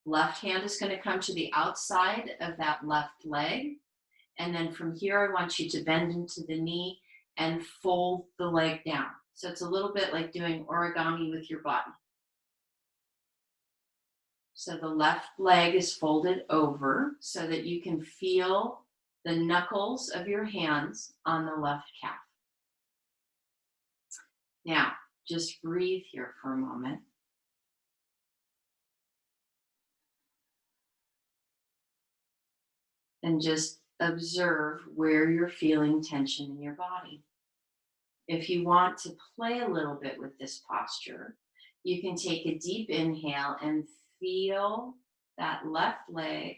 Left hand is going to come to the outside of that left leg. And then from here, I want you to bend into the knee and fold the leg down. So it's a little bit like doing origami with your body. So the left leg is folded over so that you can feel the knuckles of your hands on the left calf. Now, just breathe here for a moment. And just observe where you're feeling tension in your body. If you want to play a little bit with this posture, you can take a deep inhale and feel that left leg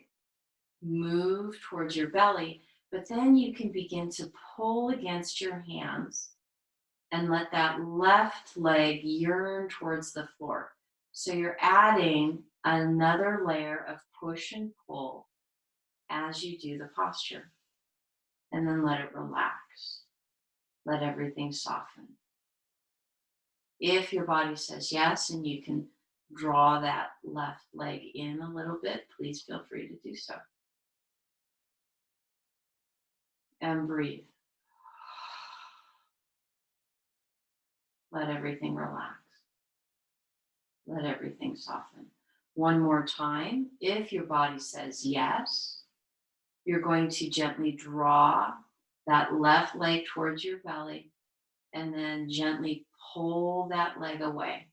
move towards your belly, but then you can begin to pull against your hands and let that left leg yearn towards the floor. So you're adding another layer of push and pull as you do the posture. And then let it relax. Let everything soften. If your body says yes and you can draw that left leg in a little bit, please feel free to do so. And breathe. Let everything relax. Let everything soften. One more time. If your body says yes, you're going to gently draw that left leg towards your belly and then gently pull that leg away,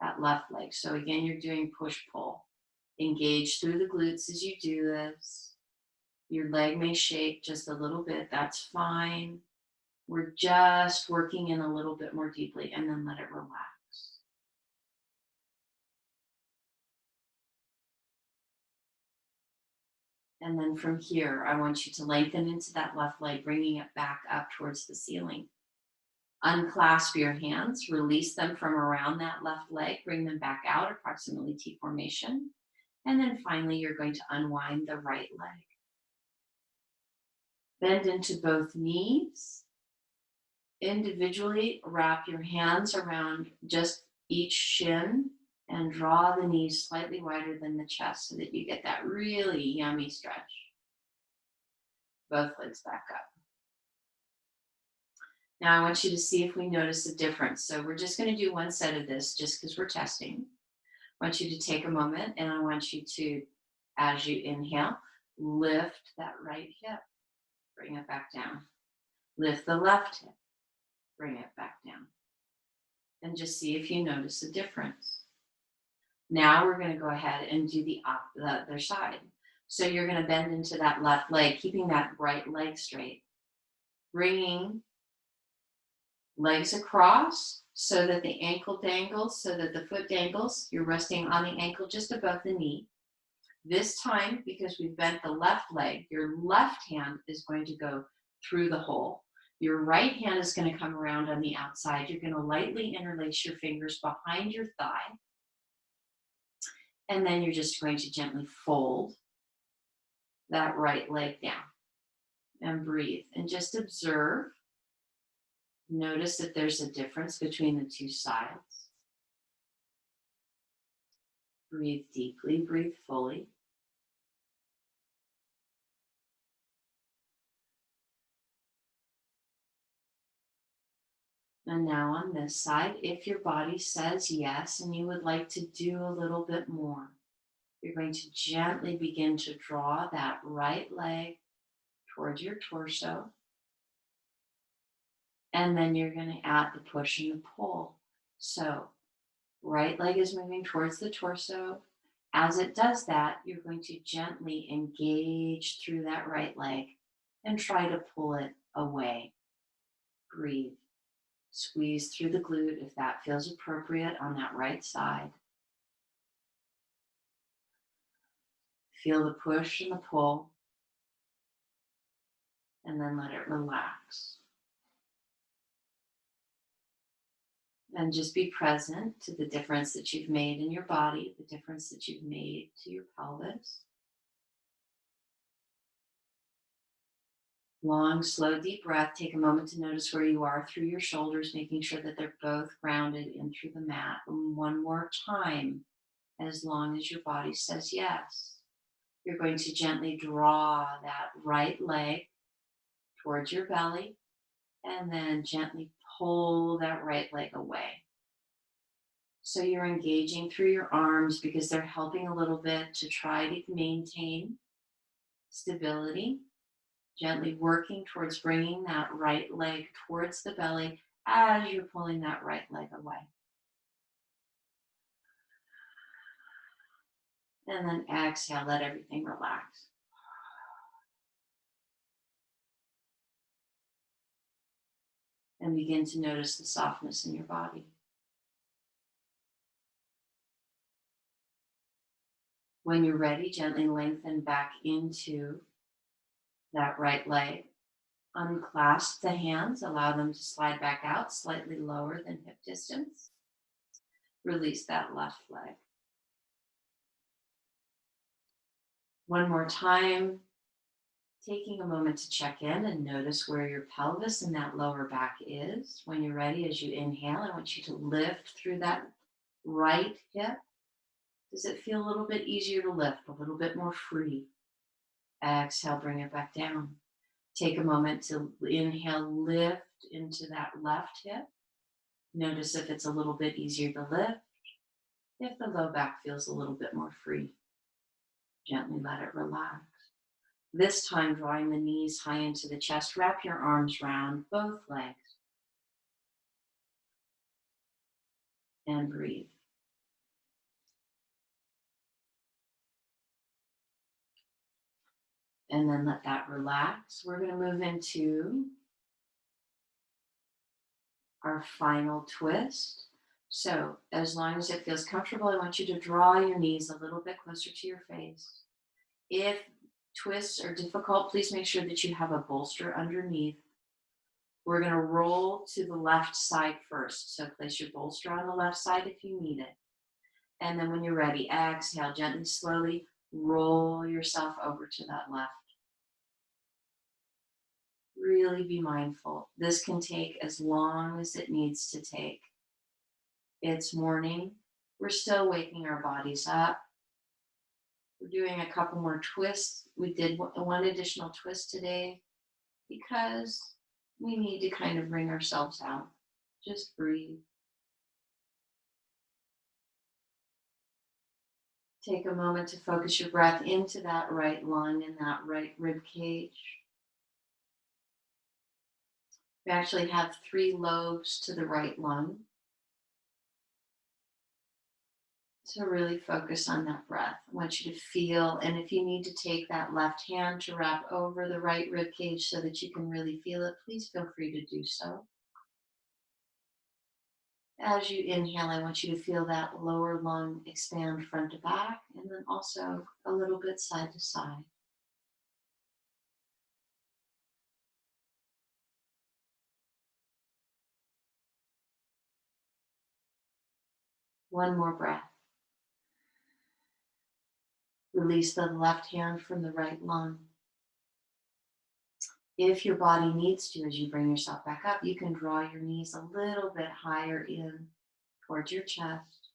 that left leg. So again, you're doing push-pull. Engage through the glutes as you do this. Your leg may shake just a little bit. That's fine. We're just working in a little bit more deeply, and then let it relax. And then from here, I want you to lengthen into that left leg, bringing it back up towards the ceiling. Unclasp your hands, release them from around that left leg, bring them back out, approximately T formation. And then finally, you're going to unwind the right leg. Bend into both knees. Individually, wrap your hands around just each shin and draw the knees slightly wider than the chest so that you get that really yummy stretch. Both legs back up. Now I want you to see if we notice a difference. So we're just going to do one set of this just because we're testing. I want you to take a moment and I want you to, as you inhale, lift that right hip, bring it back down. Lift the left hip, bring it back down. And just see if you notice a difference. Now we're going to go ahead and do the other side. So you're going to bend into that left leg, keeping that right leg straight. Bringing legs across so that the ankle dangles, so that the foot dangles. You're resting on the ankle just above the knee. This time, because we've bent the left leg, your left hand is going to go through the hole. Your right hand is going to come around on the outside. You're going to lightly interlace your fingers behind your thigh. And then you're just going to gently fold that right leg down and breathe and just observe. Notice that there's a difference between the two sides. Breathe deeply, breathe fully. And now on this side, if your body says yes and you would like to do a little bit more, you're going to gently begin to draw that right leg towards your torso. And then you're going to add the push and the pull. So right leg is moving towards the torso. As it does that, you're going to gently engage through that right leg and try to pull it away. Breathe. Squeeze through the glute if that feels appropriate on that right side. Feel the push and the pull, and then let it relax. And just be present to the difference that you've made in your body, the difference that you've made to your pelvis. Long, slow, deep breath. Take a moment to notice where you are through your shoulders, making sure that they're both grounded in through the mat. And one more time, as long as your body says yes. You're going to gently draw that right leg towards your belly and then gently pull that right leg away. So you're engaging through your arms because they're helping a little bit to try to maintain stability. Gently working towards bringing that right leg towards the belly as you're pulling that right leg away. And then exhale, let everything relax. And begin to notice the softness in your body. When you're ready, gently lengthen back into that right leg. Unclasp the hands, allow them to slide back out slightly lower than hip distance. Release that left leg. One more time, taking a moment to check in and notice where your pelvis and that lower back is. When you're ready, as you inhale, I want you to lift through that right hip. Does it feel a little bit easier to lift, a little bit more free? Exhale, bring it back down. Take a moment to inhale, lift into that left hip. Notice if it's a little bit easier to lift, if the low back feels a little bit more free. Gently let it relax. This time, drawing the knees high into the chest, wrap your arms around both legs. And breathe. And then let that relax. We're going to move into our final twist. So as long as it feels comfortable, I want you to draw your knees a little bit closer to your face. If twists are difficult, please make sure that you have a bolster underneath. We're going to roll to the left side first. So place your bolster on the left side if you need it. And then when you're ready, exhale, gently, slowly roll yourself over to that left. Really be mindful. This can take as long as it needs to take. It's morning. We're still waking our bodies up. We're doing a couple more twists. We did one additional twist today because we need to kind of bring ourselves out. Just breathe. Take a moment to focus your breath into that right lung and that right rib cage. We actually have 3 lobes to the right lung. So really focus on that breath. I want you to feel, and if you need to take that left hand to wrap over the right rib cage so that you can really feel it, please feel free to do so. As you inhale, I want you to feel that lower lung expand front to back, and then also a little bit side to side. One more breath. Release the left hand from the right lung. If your body needs to, as you bring yourself back up, you can draw your knees a little bit higher in towards your chest.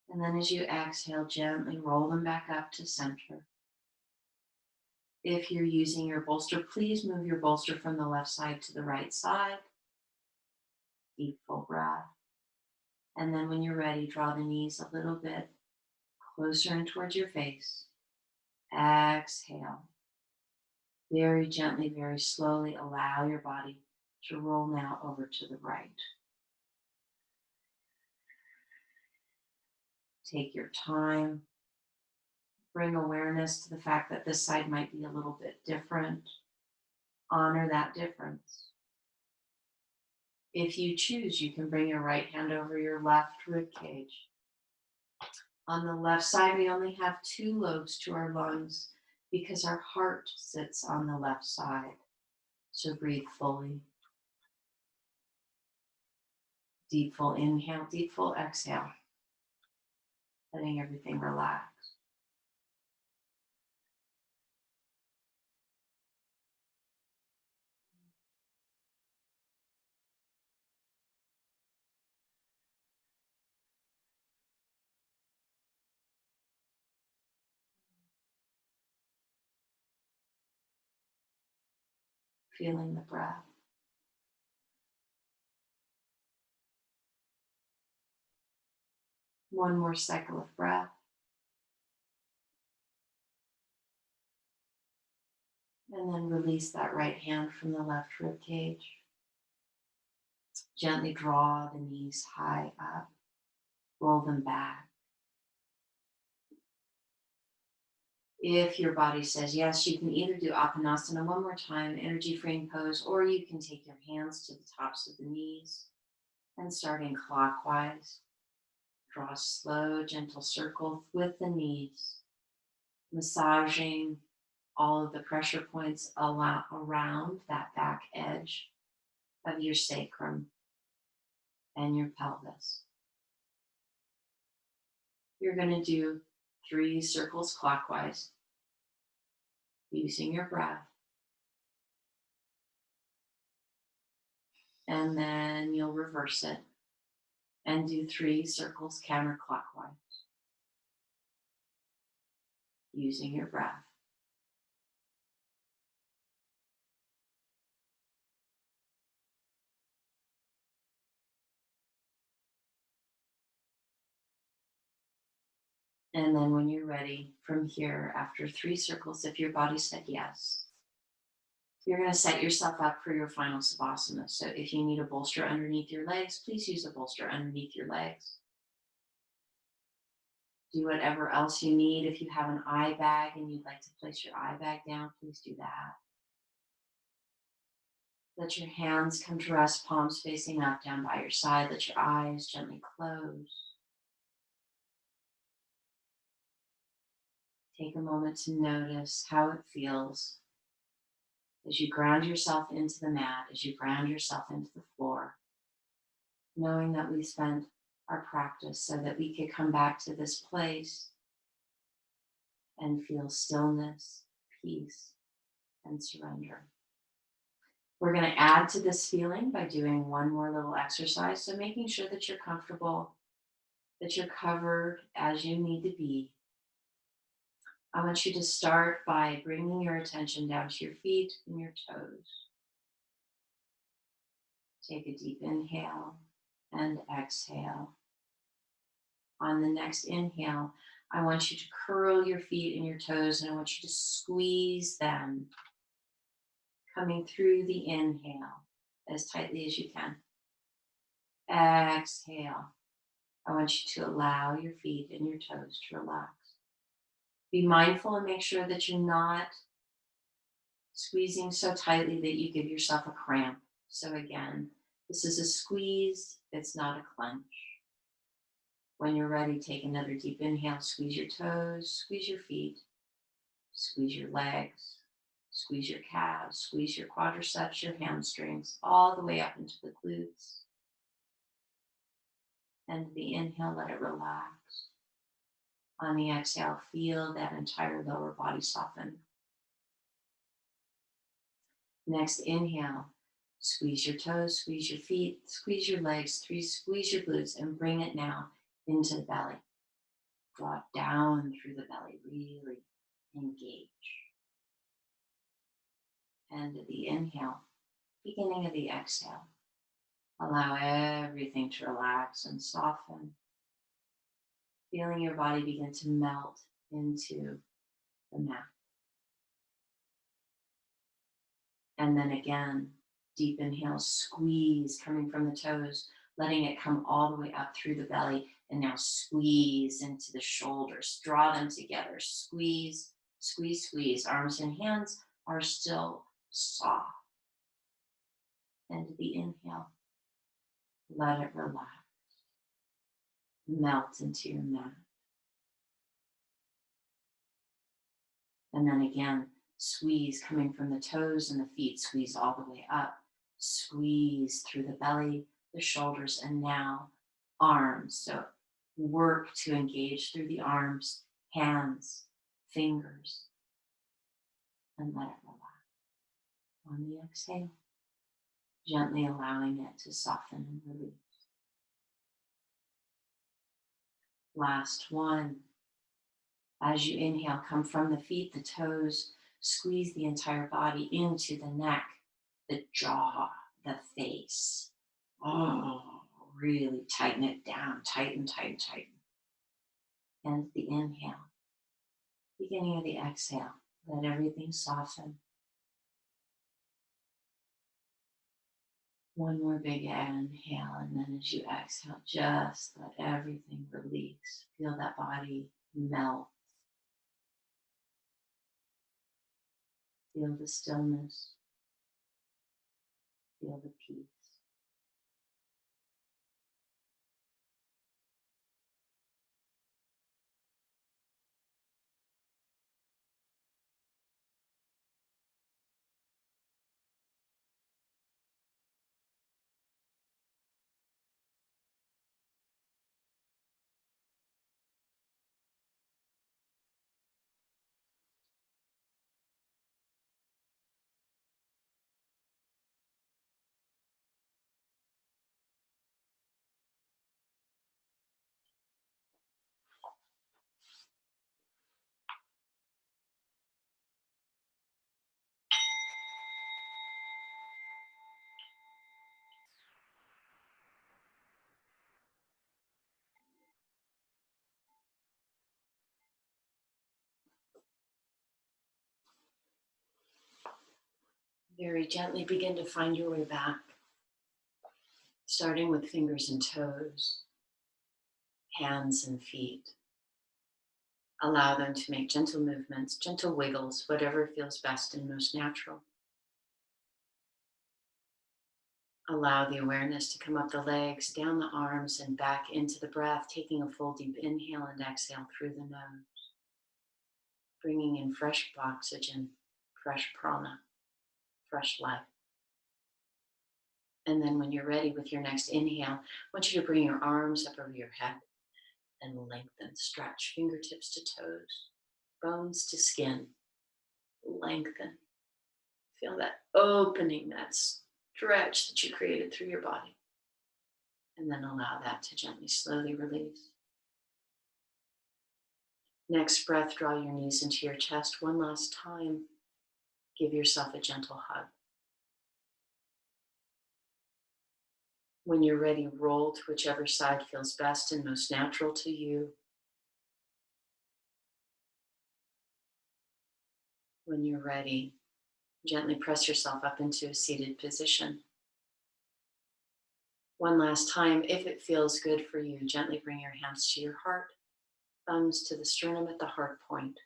And then as you exhale, gently roll them back up to center. If you're using your bolster, please move your bolster from the left side to the right side. Deep full breath. And then when you're ready, draw the knees a little bit closer in towards your face. Exhale. Very gently, very slowly allow your body to roll now over to the right. Take your time. Bring awareness to the fact that this side might be a little bit different. Honor that difference. If you choose, you can bring your right hand over your left rib cage. On the left side, we only have two lobes to our lungs because our heart sits on the left side. So breathe fully. Deep full inhale, deep full exhale. Letting everything relax. Feeling the breath. One more cycle of breath. And then release that right hand from the left rib cage. Gently draw the knees high up. Roll them back. If your body says yes, you can either do Apanasana one more time, energy freeing pose, or you can take your hands to the tops of the knees and starting clockwise, draw a slow, gentle circle with the knees, massaging all of the pressure points around that back edge of your sacrum and your pelvis. You're going to do 3 circles clockwise using your breath. And then you'll reverse it and do 3 circles counterclockwise using your breath. And then when you're ready from here, after 3 circles, if your body said yes, you're going to set yourself up for your final Savasana. So if you need a bolster underneath your legs, please use a bolster underneath your legs. Do whatever else you need. If you have an eye bag and you'd like to place your eye bag down, please do that. Let your hands come to rest, palms facing up, down by your side. Let your eyes gently close. Take a moment to notice how it feels as you ground yourself into the mat, as you ground yourself into the floor, knowing that we spent our practice so that we could come back to this place and feel stillness, peace, and surrender. We're going to add to this feeling by doing one more little exercise. So making sure that you're comfortable, that you're covered as you need to be. I want you to start by bringing your attention down to your feet and your toes. Take a deep inhale and exhale. On the next inhale, I want you to curl your feet and your toes, and I want you to squeeze them, coming through the inhale as tightly as you can. Exhale. I want you to allow your feet and your toes to relax. Be mindful and make sure that you're not squeezing so tightly that you give yourself a cramp. So again, this is a squeeze, it's not a clench. When you're ready, take another deep inhale, squeeze your toes, squeeze your feet, squeeze your legs, squeeze your calves, squeeze your quadriceps, your hamstrings, all the way up into the glutes. And the inhale, let it relax. On the exhale, feel that entire lower body soften. Next inhale, squeeze your toes, squeeze your feet, squeeze your legs, squeeze your glutes, and bring it now into the belly. Draw it down through the belly, really engage. End of the inhale, beginning of the exhale. Allow everything to relax and soften. Feeling your body begin to melt into the mat. And then again, deep inhale, squeeze coming from the toes, letting it come all the way up through the belly. And now squeeze into the shoulders. Draw them together. Squeeze, squeeze, squeeze. Arms and hands are still soft. End of the inhale. Let it relax. Melt into your mat. And then again, squeeze coming from the toes and the feet, squeeze all the way up. Squeeze through the belly, the shoulders, and now arms. So work to engage through the arms, hands, fingers, and let it relax. On the exhale, gently allowing it to soften and release. Last one. As you inhale, come from the feet, the toes, squeeze the entire body into the neck, the jaw, the face. Oh, really tighten it down. Tighten, tighten, tighten. And the inhale. Beginning of the exhale. Let everything soften. One more big inhale, and then as you exhale, just let everything release. Feel that body melt. Feel the stillness. Feel the peace. Very gently begin to find your way back, starting with fingers and toes, hands and feet. Allow them to make gentle movements, gentle wiggles, whatever feels best and most natural. Allow the awareness to come up the legs, down the arms, and back into the breath, taking a full deep inhale and exhale through the nose, bringing in fresh oxygen, fresh prana, fresh life. And then when you're ready with your next inhale, I want you to bring your arms up over your head and lengthen, stretch, fingertips to toes, bones to skin, lengthen. Feel that opening, that stretch that you created through your body. And then allow that to gently, slowly release. Next breath, draw your knees into your chest one last time. Give yourself a gentle hug. When you're ready, roll to whichever side feels best and most natural to you. When you're ready, gently press yourself up into a seated position. One last time, if it feels good for you, gently bring your hands to your heart, thumbs to the sternum at the heart point.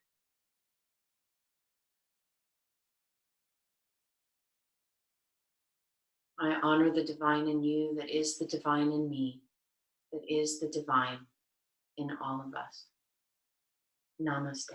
I honor the divine in you that is the divine in me, that is the divine in all of us. Namaste.